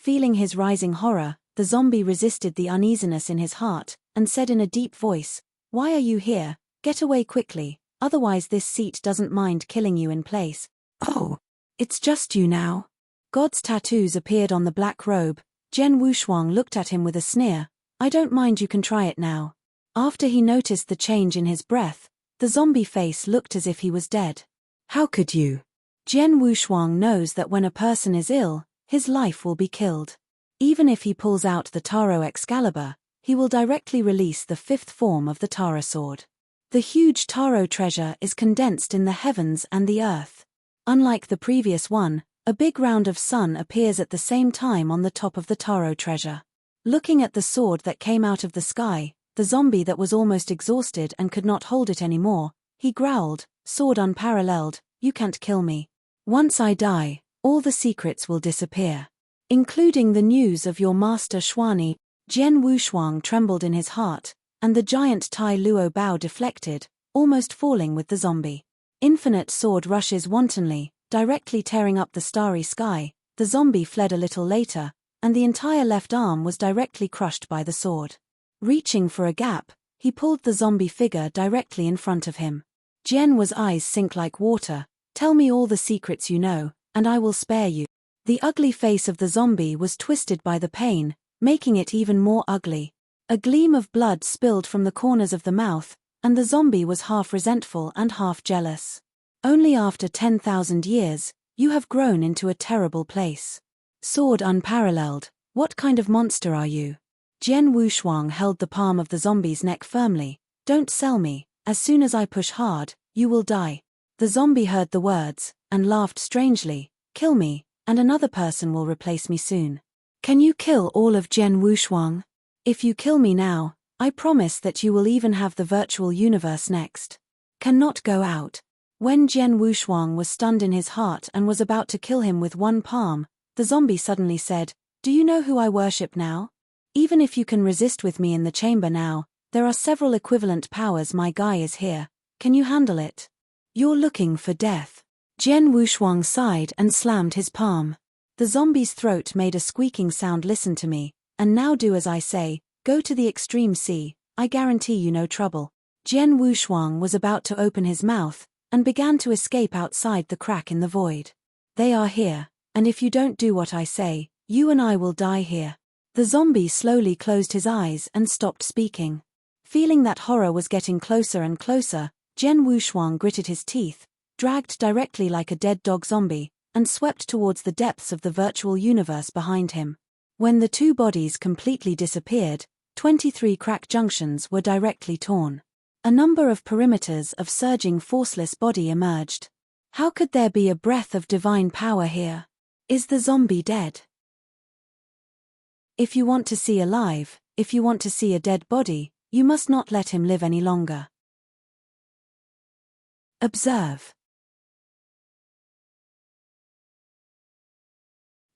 Feeling his rising horror, the zombie resisted the uneasiness in his heart, and said in a deep voice, "Why are you here? Get away quickly, otherwise this seat doesn't mind killing you in place." "Oh, it's just you now." God's tattoos appeared on the black robe. Jian Wushuang looked at him with a sneer. "I don't mind, you can try it now." After he noticed the change in his breath, the zombie face looked as if he was dead. "How could you?" Jian Wushuang knows that when a person is ill, his life will be killed. Even if he pulls out the Taro Excalibur, he will directly release the 5th form of the Taro sword. The huge Taro treasure is condensed in the heavens and the earth. Unlike the previous one, a big round of sun appears at the same time on the top of the Taro treasure. Looking at the sword that came out of the sky, the zombie that was almost exhausted and could not hold it anymore, he growled, "Sword unparalleled, you can't kill me. Once I die, all the secrets will disappear. Including the news of your master Xuani." Jian Wushuang trembled in his heart, and the giant Tai Luo bow deflected, almost falling with the zombie. Infinite sword rushes wantonly, directly tearing up the starry sky. The zombie fled a little later, and the entire left arm was directly crushed by the sword. Reaching for a gap, he pulled the zombie figure directly in front of him. Jian was eyes sink like water. "Tell me all the secrets you know, and I will spare you." The ugly face of the zombie was twisted by the pain, making it even more ugly. A gleam of blood spilled from the corners of the mouth, and the zombie was half resentful and half jealous. "Only after 10,000 years, you have grown into a terrible place. Sword unparalleled, what kind of monster are you?" Jian Wushuang held the palm of the zombie's neck firmly. "Don't sell me, as soon as I push hard, you will die." The zombie heard the words, and laughed strangely. "Kill me, and another person will replace me soon." "Can you kill all of Jian Wushuang? If you kill me now, I promise that you will even have the virtual universe next. Cannot go out." When Jian Wushuang was stunned in his heart and was about to kill him with one palm, the zombie suddenly said, "Do you know who I worship now? Even if you can resist with me in the chamber now, there are several equivalent powers. My guy is here. Can you handle it? You're looking for death." Jian Wushuang sighed and slammed his palm. The zombie's throat made a squeaking sound. "Listen to me, and now do as I say. Go to the extreme sea, I guarantee you no trouble." Jian Wushuang was about to open his mouth, and began to escape outside the crack in the void. "They are here, and if you don't do what I say, you and I will die here." The zombie slowly closed his eyes and stopped speaking. Feeling that horror was getting closer and closer, Jian Wushuang gritted his teeth, dragged directly like a dead dog zombie, and swept towards the depths of the virtual universe behind him. When the 2 bodies completely disappeared, 23 crack junctions were directly torn. A number of perimeters of surging forceless body emerged. How could there be a breath of divine power here? Is the zombie dead? If you want to see alive, if you want to see a dead body, you must not let him live any longer. Observe.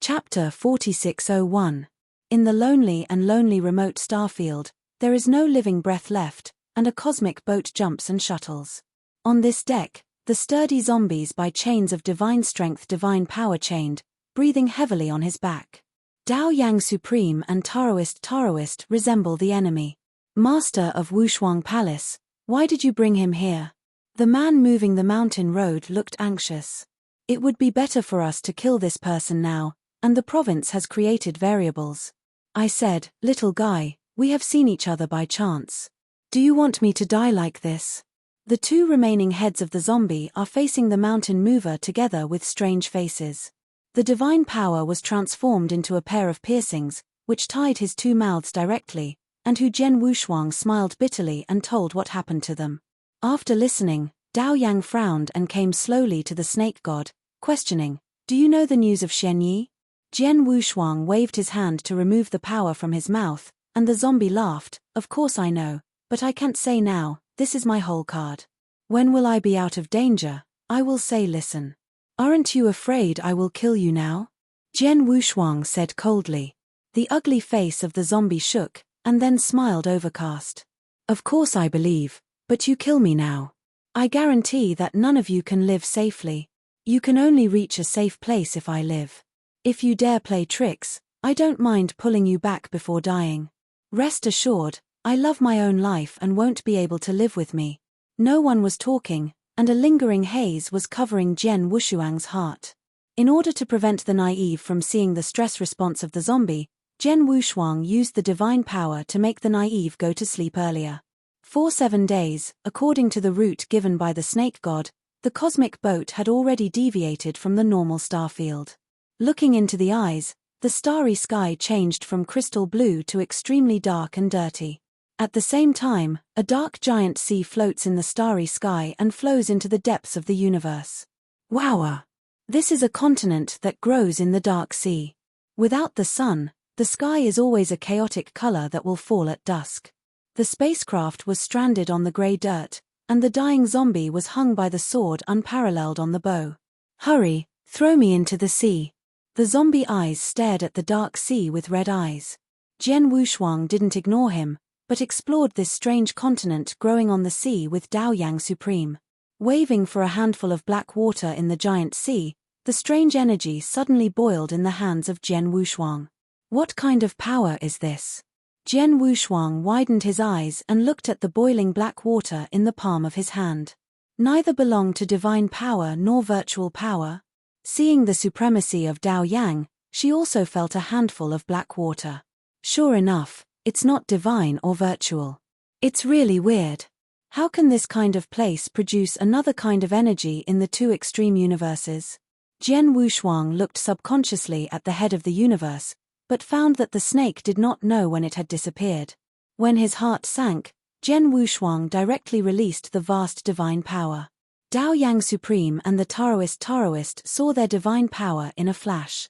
Chapter 4601. In the lonely and lonely remote starfield, there is no living breath left, and a cosmic boat jumps and shuttles. On this deck, the sturdy zombies by chains of divine strength, divine power chained, breathing heavily on his back. Dao Yang Supreme and Taoist resemble the enemy. Master of Wushuang Palace, why did you bring him here? The man moving the mountain road looked anxious. It would be better for us to kill this person now, and the province has created variables. I said, little guy, we have seen each other by chance. Do you want me to die like this? The two remaining heads of the zombie are facing the mountain mover together with strange faces. The divine power was transformed into a pair of piercings, which tied his two mouths directly, and Hu Jian Wushuang smiled bitterly and told what happened to them. After listening, Dao Yang frowned and came slowly to the snake god, questioning, do you know the news of Xianyi? Jian Wushuang waved his hand to remove the power from his mouth, and the zombie laughed, of course I know, but I can't say now, this is my whole card. When will I be out of danger? I will say listen. Aren't you afraid I will kill you now? Jian Wushuang said coldly. The ugly face of the zombie shook, and then smiled overcast. Of course I believe, but you kill me now. I guarantee that none of you can live safely. You can only reach a safe place if I live. If you dare play tricks, I don't mind pulling you back before dying. Rest assured, I love my own life and won't be able to live with me. No one was talking, and a lingering haze was covering Jian Wushuang's heart. In order to prevent the naive from seeing the stress response of the zombie, Jian Wushuang used the divine power to make the naive go to sleep earlier. For 7 days, according to the route given by the snake god, the cosmic boat had already deviated from the normal starfield. Looking into the eyes, the starry sky changed from crystal blue to extremely dark and dirty. At the same time, a dark giant sea floats in the starry sky and flows into the depths of the universe. Wow! This is a continent that grows in the dark sea. Without the sun, the sky is always a chaotic color that will fall at dusk. The spacecraft was stranded on the gray dirt, and the dying zombie was hung by the sword unparalleled on the bow. Hurry, throw me into the sea. The zombie eyes stared at the dark sea with red eyes. Jian Wushuang didn't ignore him, but explored this strange continent growing on the sea with Dao Yang Supreme. Waving for a handful of black water in the giant sea, the strange energy suddenly boiled in the hands of Jian Wushuang. What kind of power is this? Jian Wushuang widened his eyes and looked at the boiling black water in the palm of his hand. Neither belonged to divine power nor virtual power. Seeing the supremacy of Dao Yang, she also felt a handful of black water. Sure enough, it's not divine or virtual. It's really weird. How can this kind of place produce another kind of energy in the two extreme universes? Jian Wushuang looked subconsciously at the head of the universe, but found that the snake did not know when it had disappeared. When his heart sank, Jian Wushuang directly released the vast divine power. Dao Yang Supreme and the Taoist saw their divine power in a flash.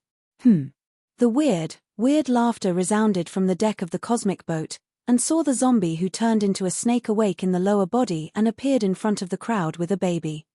The weird laughter resounded from the deck of the cosmic boat, and saw the zombie who turned into a snake awake in the lower body and appeared in front of the crowd with a baby.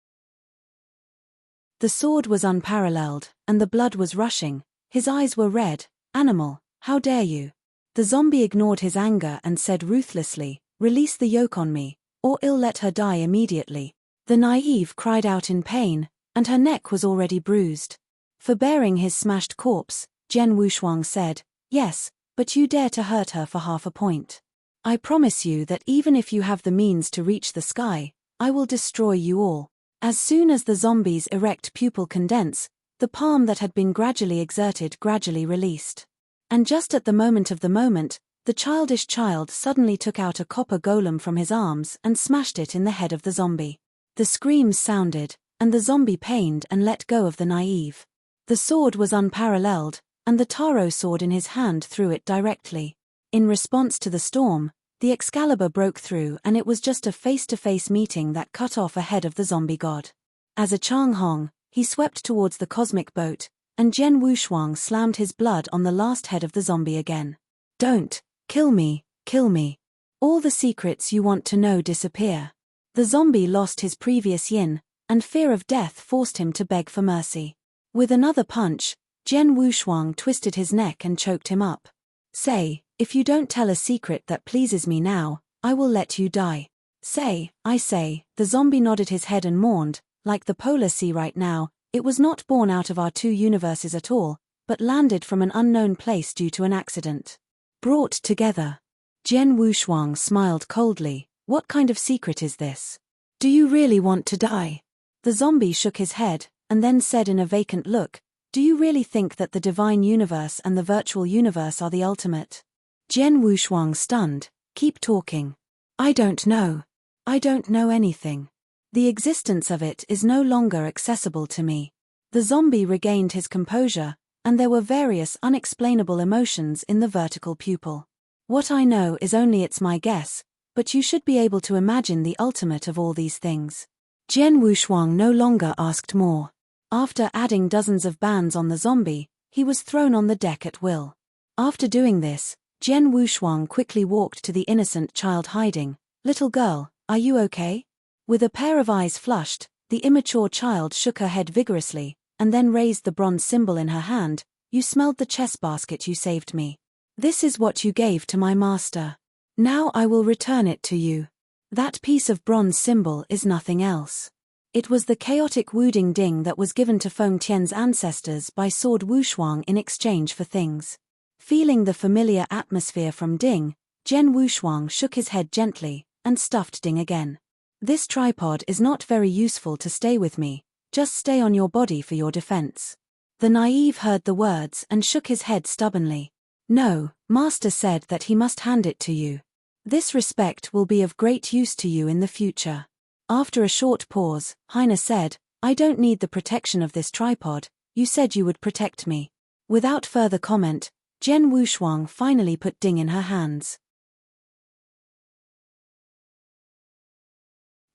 The sword was unparalleled, and the blood was rushing. His eyes were red. Animal, how dare you? The zombie ignored his anger and said ruthlessly, release the yoke on me, or I'll let her die immediately. The naive cried out in pain, and her neck was already bruised. Forbearing his smashed corpse, Jian Wushuang said, yes, but you dare to hurt her for half a point. I promise you that even if you have the means to reach the sky, I will destroy you all. As soon as the zombie's erect pupil condense, the palm that had been gradually exerted gradually released. And just at the moment, the childish child suddenly took out a copper golem from his arms and smashed it in the head of the zombie. The screams sounded, and the zombie pained and let go of the naive. The sword was unparalleled, and the Taro sword in his hand threw it directly. In response to the storm, the Excalibur broke through, and it was just a face-to-face meeting that cut off a head of the zombie god. As a Changhong, he swept towards the cosmic boat, and Jian Wushuang slammed his blood on the last head of the zombie again. Don't, kill me, kill me. All the secrets you want to know disappear. The zombie lost his previous yin, and fear of death forced him to beg for mercy. With another punch, Jian Wushuang twisted his neck and choked him up. Say, if you don't tell a secret that pleases me now, I will let you die. Say, I say, the zombie nodded his head and mourned, like the polar sea right now, it was not born out of our two universes at all, but landed from an unknown place due to an accident. Brought together. Jian Wushuang smiled coldly. What kind of secret is this? Do you really want to die? The zombie shook his head, and then said in a vacant look, do you really think that the divine universe and the virtual universe are the ultimate? Jian Wushuang stunned. Keep talking. I don't know. I don't know anything. The existence of it is no longer accessible to me. The zombie regained his composure, and there were various unexplainable emotions in the vertical pupil. What I know is only it's my guess, but you should be able to imagine the ultimate of all these things. Jian Wushuang no longer asked more. After adding dozens of bands on the zombie, he was thrown on the deck at will. After doing this, Jian Wushuang quickly walked to the innocent child hiding. Little girl, are you okay? With a pair of eyes flushed, the immature child shook her head vigorously, and then raised the bronze symbol in her hand. You smelled the chess basket you saved me. This is what you gave to my master. Now I will return it to you. That piece of bronze symbol is nothing else. It was the chaotic Wuding Ding that was given to Feng Tian's ancestors by Sword Wushuang in exchange for things. Feeling the familiar atmosphere from Ding, Jian Wushuang shook his head gently, and stuffed Ding again. This tripod is not very useful to stay with me, just stay on your body for your defense. The naive heard the words and shook his head stubbornly. No, master said that he must hand it to you. This respect will be of great use to you in the future. After a short pause, Heine said, I don't need the protection of this tripod, you said you would protect me. Without further comment, Jian Wushuang finally put Ding in her hands.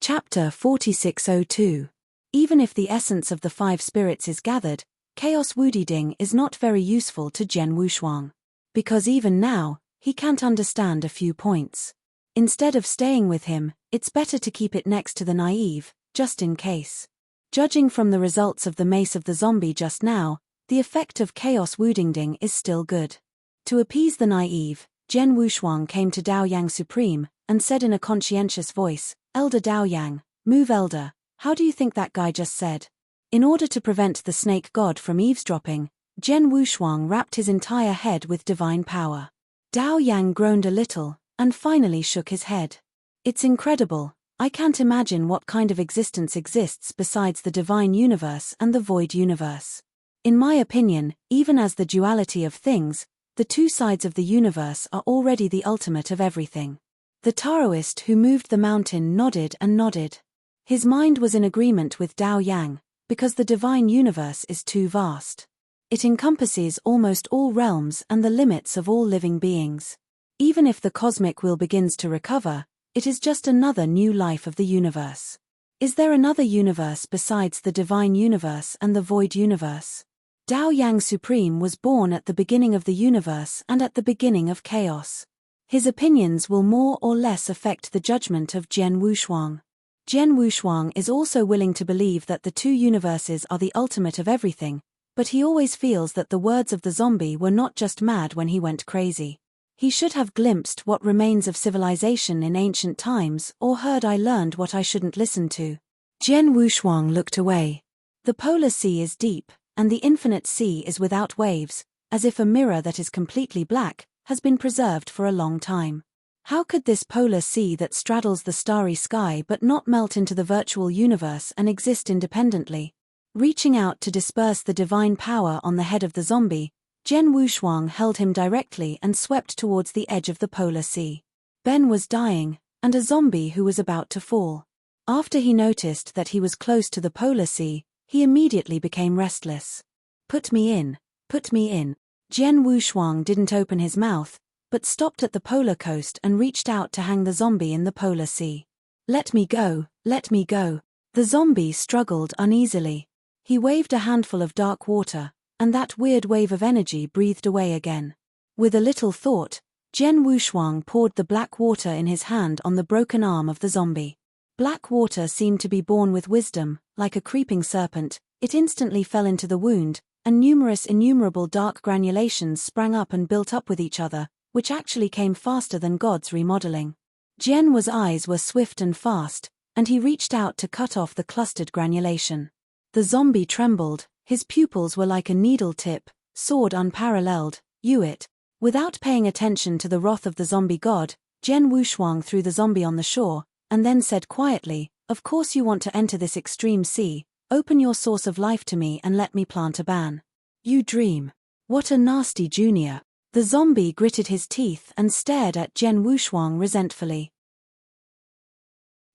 Chapter 4602. Even if the essence of the five spirits is gathered, Chaos Wuding is not very useful to Jian Wushuang. Because even now, he can't understand a few points. Instead of staying with him, it's better to keep it next to the naive, just in case. Judging from the results of the mace of the zombie just now, the effect of Chaos Wuding is still good. To appease the naive, Jian Wushuang came to Daoyang Supreme, and said in a conscientious voice, Elder Daoyang, move elder, how do you think that guy just said? In order to prevent the snake god from eavesdropping, Jian Wushuang wrapped his entire head with divine power. Daoyang groaned a little, and finally shook his head. It's incredible, I can't imagine what kind of existence exists besides the divine universe and the void universe. In my opinion, even as the duality of things, the two sides of the universe are already the ultimate of everything. The Taoist who moved the mountain nodded and nodded. His mind was in agreement with Daoyang, because the divine universe is too vast. It encompasses almost all realms and the limits of all living beings. Even if the cosmic will begins to recover, it is just another new life of the universe. Is there another universe besides the divine universe and the void universe? Daoyang Supreme was born at the beginning of the universe and at the beginning of chaos. His opinions will more or less affect the judgment of Jian Wushuang. Jian Wushuang is also willing to believe that the two universes are the ultimate of everything, but he always feels that the words of the zombie were not just mad when he went crazy. He should have glimpsed what remains of civilization in ancient times or heard I learned what I shouldn't listen to. Jian Wushuang looked away. The polar sea is deep, and the infinite sea is without waves, as if a mirror that is completely black has been preserved for a long time. How could this polar sea that straddles the starry sky but not melt into the virtual universe and exist independently? Reaching out to disperse the divine power on the head of the zombie, Jian Wushuang held him directly and swept towards the edge of the polar sea. Ben was dying, and a zombie who was about to fall. After he noticed that he was close to the polar sea, he immediately became restless. Put me in, put me in. Jian Wushuang didn't open his mouth, but stopped at the polar coast and reached out to hang the zombie in the polar sea. Let me go, let me go. The zombie struggled uneasily. He waved a handful of dark water, and that weird wave of energy breathed away again. With a little thought, Jian Wushuang poured the black water in his hand on the broken arm of the zombie. Black water seemed to be born with wisdom, like a creeping serpent. It instantly fell into the wound, and innumerable dark granulations sprang up and built up with each other, which actually came faster than God's remodeling. Jian's eyes were swift and fast, and he reached out to cut off the clustered granulation. The zombie trembled, his pupils were like a needle tip, sword unparalleled, it. Without paying attention to the wrath of the zombie god, Jian Wushuang threw the zombie on the shore, and then said quietly, "Of course you want to enter this extreme sea. Open your source of life to me and let me plant a ban." "You dream. What a nasty junior." The zombie gritted his teeth and stared at Jian Wushuang resentfully.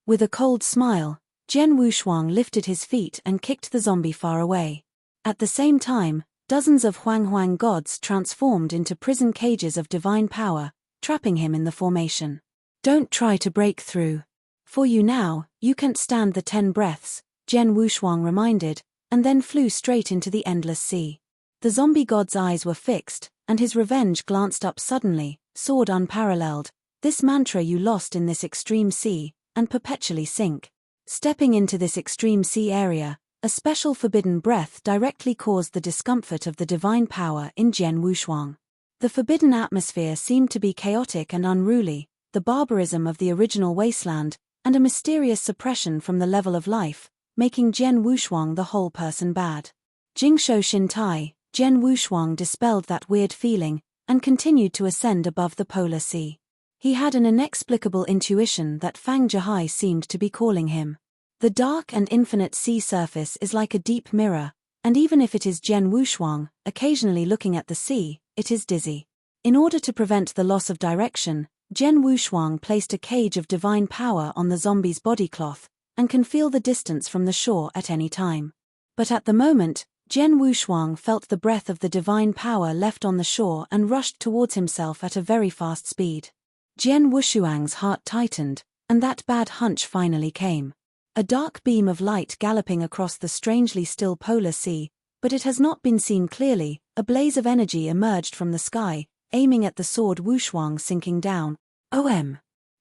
With a cold smile, Jian Wushuang lifted his feet and kicked the zombie far away. At the same time, dozens of Huang gods transformed into prison cages of divine power, trapping him in the formation. "Don't try to break through. For you now, you can't stand the 10 breaths, Jian Wushuang reminded, and then flew straight into the endless sea. The zombie god's eyes were fixed, and his revenge glanced up suddenly, sword unparalleled. "This mantra you lost in this extreme sea, and perpetually sink." Stepping into this extreme sea area, a special forbidden breath directly caused the discomfort of the divine power in Jian Wushuang. The forbidden atmosphere seemed to be chaotic and unruly, the barbarism of the original wasteland, and a mysterious suppression from the level of life, making Jian Wushuang the whole person bad. Jingshou Shintai, Jian Wushuang dispelled that weird feeling, and continued to ascend above the polar sea. He had an inexplicable intuition that Fang Jihai seemed to be calling him. The dark and infinite sea surface is like a deep mirror, and even if it is Jian Wushuang, occasionally looking at the sea, it is dizzy. In order to prevent the loss of direction, Jian Wushuang placed a cage of divine power on the zombie's body cloth, and can feel the distance from the shore at any time. But at the moment, Jian Wushuang felt the breath of the divine power left on the shore and rushed towards himself at a very fast speed. Jian Wushuang's heart tightened, and that bad hunch finally came. A dark beam of light galloping across the strangely still polar sea, but it has not been seen clearly. A blaze of energy emerged from the sky, aiming at the sword Wushuang sinking down.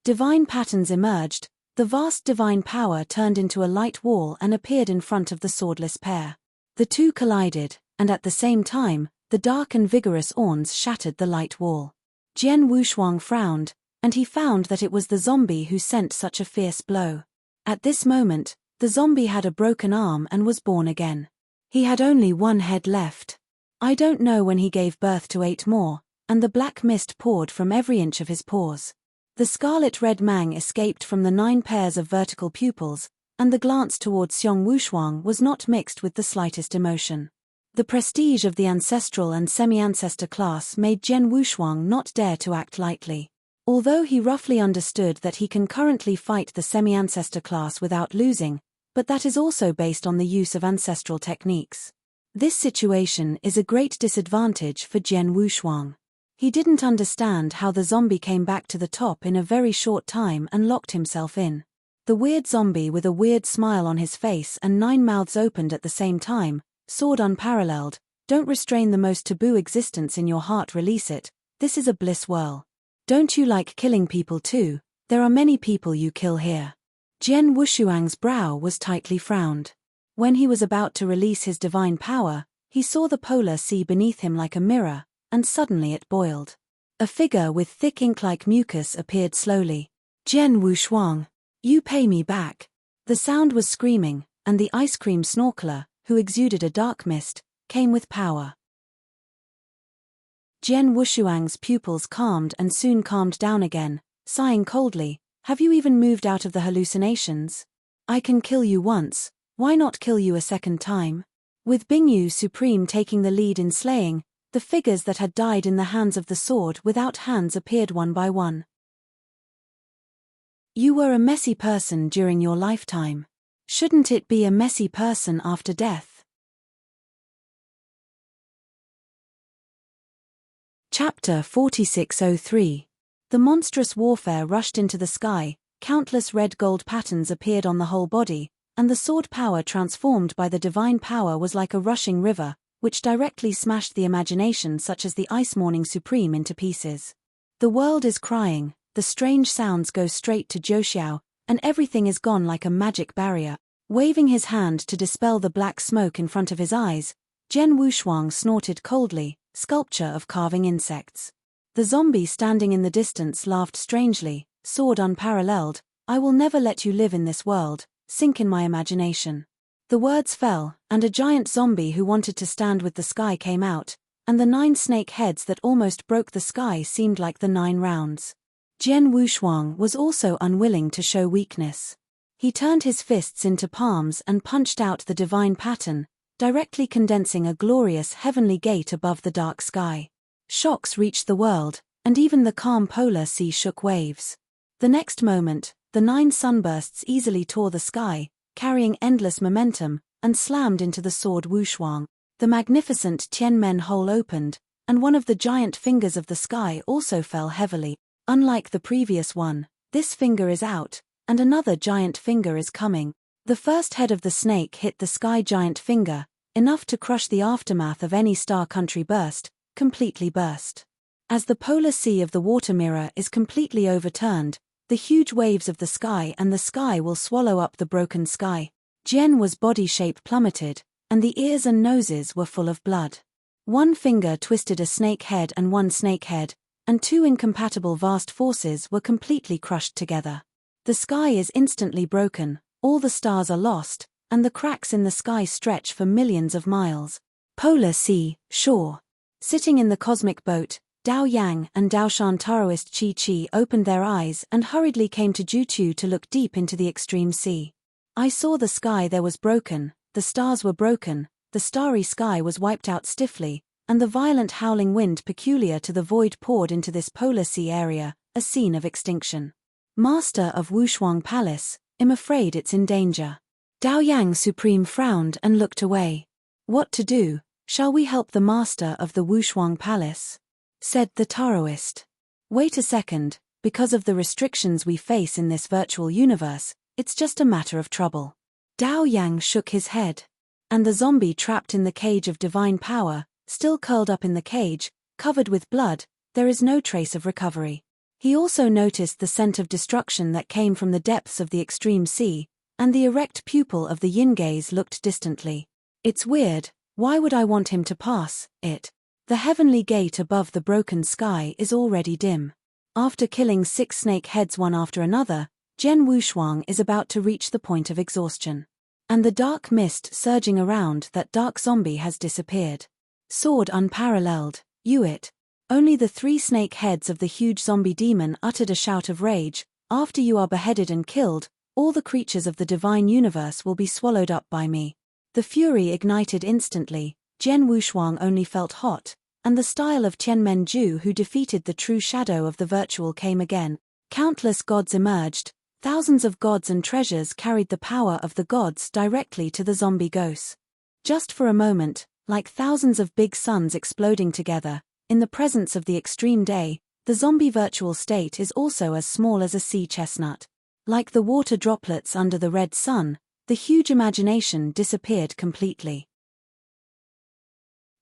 Divine patterns emerged, the vast divine power turned into a light wall and appeared in front of the swordless pair. The two collided, and at the same time, the dark and vigorous awns shattered the light wall. Jian Wushuang frowned, and he found that it was the zombie who sent such a fierce blow. At this moment, the zombie had a broken arm and was born again. He had only one head left. I don't know when he gave birth to 8 more, and the black mist poured from every inch of his pores. The scarlet-red mang escaped from the 9 pairs of vertical pupils, and the glance towards Xiong Wushuang was not mixed with the slightest emotion. The prestige of the ancestral and semi-ancestor class made Jian Wushuang not dare to act lightly. Although he roughly understood that he can currently fight the semi-ancestor class without losing, but that is also based on the use of ancestral techniques. This situation is a great disadvantage for Jian Wushuang. He didn't understand how the zombie came back to the top in a very short time and locked himself in. The weird zombie with a weird smile on his face and 9 mouths opened at the same time, sword unparalleled. "Don't restrain the most taboo existence in your heart, release it. This is a bliss whirl. Don't you like killing people too? There are many people you kill here." Jian Wushuang's brow was tightly frowned. When he was about to release his divine power, he saw the polar sea beneath him like a mirror, and suddenly it boiled. A figure with thick ink-like mucus appeared slowly. "Jian Wushuang, you pay me back." The sound was screaming, and the ice cream snorkeler, who exuded a dark mist, came with power. Jian Wushuang's pupils calmed and soon calmed down again, sighing coldly. "Have you even moved out of the hallucinations? I can kill you once, why not kill you a second time?" With Bingyu Supreme taking the lead in slaying, the figures that had died in the hands of the sword without hands appeared one by one. You were a messy person during your lifetime. Shouldn't it be a messy person after death? Chapter 4603. The monstrous warfare rushed into the sky, countless red-gold patterns appeared on the whole body, and the sword power transformed by the divine power was like a rushing river, which directly smashed the imagination such as the Ice Morning Supreme into pieces. The world is crying, the strange sounds go straight to Zhou, and everything is gone like a magic barrier. Waving his hand to dispel the black smoke in front of his eyes, Jian Wushuang snorted coldly, sculpture of carving insects. The zombie standing in the distance laughed strangely, sword unparalleled, I will never let you live in this world, sink in my imagination. The words fell, and a giant zombie who wanted to stand with the sky came out, and the 9 snake heads that almost broke the sky seemed like the 9 rounds. Jian Wushuang was also unwilling to show weakness. He turned his fists into palms and punched out the divine pattern, directly condensing a glorious heavenly gate above the dark sky. Shocks reached the world, and even the calm polar sea shook waves. The next moment, the 9 sunbursts easily tore the sky, carrying endless momentum, and slammed into the sword Wushuang. The magnificent Tianmen hole opened, and one of the giant fingers of the sky also fell heavily. Unlike the previous one, this finger is out, and another giant finger is coming. The first head of the snake hit the sky giant finger, enough to crush the aftermath of any star country burst, completely burst. As the polar sea of the water mirror is completely overturned, the huge waves of the sky and the sky will swallow up the broken sky. Jian was body shape plummeted, and the ears and noses were full of blood. One finger twisted a snake head and one snake head, and 2 incompatible vast forces were completely crushed together. The sky is instantly broken, all the stars are lost, and the cracks in the sky stretch for millions of miles. Polar sea, shore. Sitting in the cosmic boat, Dao Yang and Daoshan Taoist Qi Qi opened their eyes and hurriedly came to Jutu to look deep into the extreme sea. I saw the sky there was broken, the stars were broken, the starry sky was wiped out stiffly, and the violent howling wind peculiar to the void poured into this polar sea area, a scene of extinction. Master of Wushuang Palace, I'm afraid it's in danger. Dao Yang Supreme frowned and looked away. What to do? Shall we help the master of the Wushuang Palace? Said the Taoist. Wait a second, because of the restrictions we face in this virtual universe, it's just a matter of trouble. Dao Yang shook his head. And the zombie trapped in the cage of divine power, still curled up in the cage, covered with blood, there is no trace of recovery. He also noticed the scent of destruction that came from the depths of the extreme sea, and the erect pupil of the yin gaze looked distantly. It's weird, why would I want him to pass it? The heavenly gate above the broken sky is already dim. After killing 6 snake heads one after another, Jian Wushuang is about to reach the point of exhaustion. And the dark mist surging around that dark zombie has disappeared. Sword unparalleled, it. Only the 3 snake heads of the huge zombie demon uttered a shout of rage. After you are beheaded and killed, all the creatures of the divine universe will be swallowed up by me. The fury ignited instantly. Jian Wushuang only felt hot, and the style of Tianmen Ju who defeated the true shadow of the virtual came again. Countless gods emerged, thousands of gods and treasures carried the power of the gods directly to the zombie ghosts. Just for a moment, like thousands of big suns exploding together, in the presence of the extreme day, the zombie virtual state is also as small as a sea chestnut. Like the water droplets under the red sun, the huge imagination disappeared completely.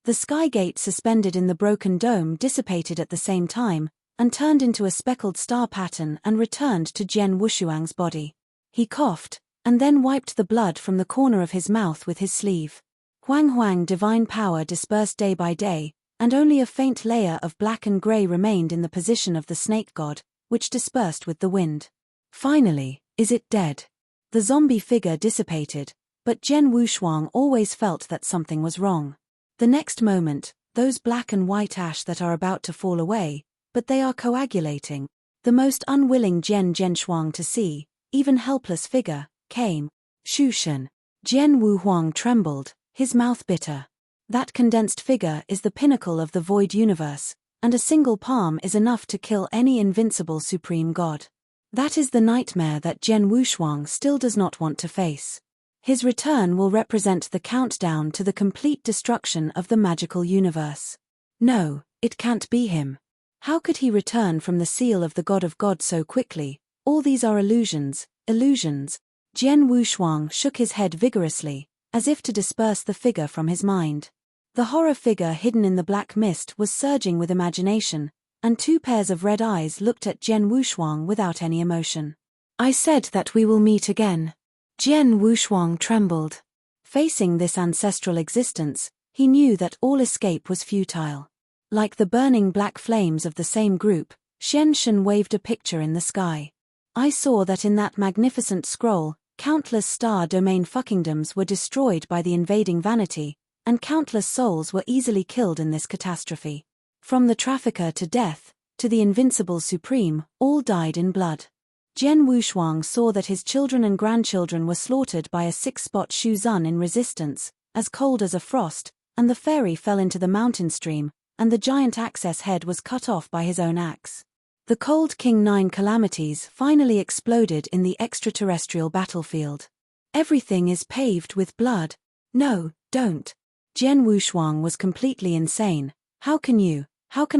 The sky gate suspended in the broken dome dissipated at the same time, and turned into a speckled star pattern and returned to Jian Wushuang's body. He coughed, and then wiped the blood from the corner of his mouth with his sleeve. Huang divine power dispersed day by day, and only a faint layer of black and grey remained in the position of the snake god, which dispersed with the wind. Finally, is it dead? The zombie figure dissipated, but Jian Wushuang always felt that something was wrong. The next moment, those black and white ash that are about to fall away, but they are coagulating. The most unwilling Jian Zhenshuang to see, even helpless figure, came. Shushan. Jian Wuhuang trembled, his mouth bitter. That condensed figure is the pinnacle of the void universe, and a single palm is enough to kill any invincible supreme god. That is the nightmare that Jian Wushuang still does not want to face. His return will represent the countdown to the complete destruction of the magical universe. No, it can't be him. How could he return from the seal of the god of gods so quickly? All these are illusions, illusions. Jian Wushuang shook his head vigorously, as if to disperse the figure from his mind. The horror figure hidden in the black mist was surging with imagination, and two pairs of red eyes looked at Jian Wushuang without any emotion. I said that we will meet again. Jian Wushuang trembled. Facing this ancestral existence, he knew that all escape was futile. Like the burning black flames of the same group, Xian Shen waved a picture in the sky. I saw that in that magnificent scroll, countless star domain fuckingdoms were destroyed by the invading vanity, and countless souls were easily killed in this catastrophe. From the trafficker to death, to the invincible supreme, all died in blood. Jian Wushuang saw that his children and grandchildren were slaughtered by a six-spot Shu Zun in resistance, as cold as a frost, and the fairy fell into the mountain stream, and the giant axe's head was cut off by his own axe. The Cold King 9 calamities finally exploded in the extraterrestrial battlefield. Everything is paved with blood. No, don't. Jian Wushuang was completely insane. How can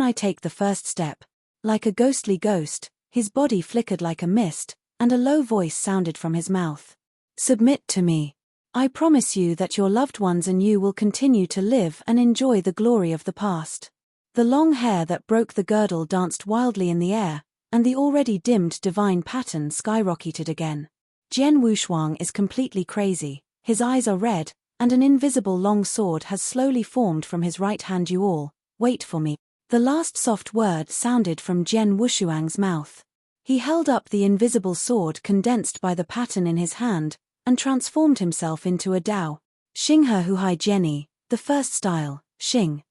I take the first step? Like a ghostly ghost, his body flickered like a mist, and a low voice sounded from his mouth. Submit to me. I promise you that your loved ones and you will continue to live and enjoy the glory of the past. The long hair that broke the girdle danced wildly in the air, and the already dimmed divine pattern skyrocketed again. Jian Wushuang is completely crazy, his eyes are red, and an invisible long sword has slowly formed from his right hand. You all, wait for me. The last soft word sounded from Jian Wushuang's mouth. He held up the invisible sword condensed by the pattern in his hand, and transformed himself into a Dao. Xinghe Huhai Jiani, the first style, Xing.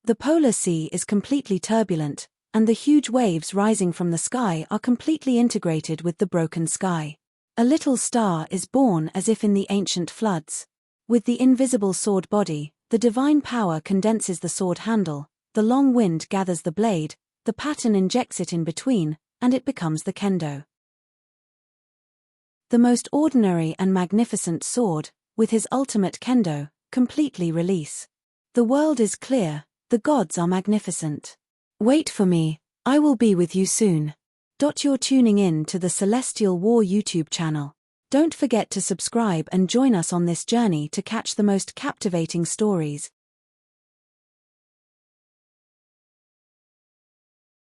The polar sea is completely turbulent, and the huge waves rising from the sky are completely integrated with the broken sky. A little star is born as if in the ancient floods. With the invisible sword body, the divine power condenses the sword handle, the long wind gathers the blade, the pattern injects it in between, and it becomes the kendo. The most ordinary and magnificent sword, with his ultimate kendo, completely release. The world is clear, the gods are magnificent. Wait for me, I will be with you soon. You're tuning in to the Celestial War YouTube channel. Don't forget to subscribe and join us on this journey to catch the most captivating stories,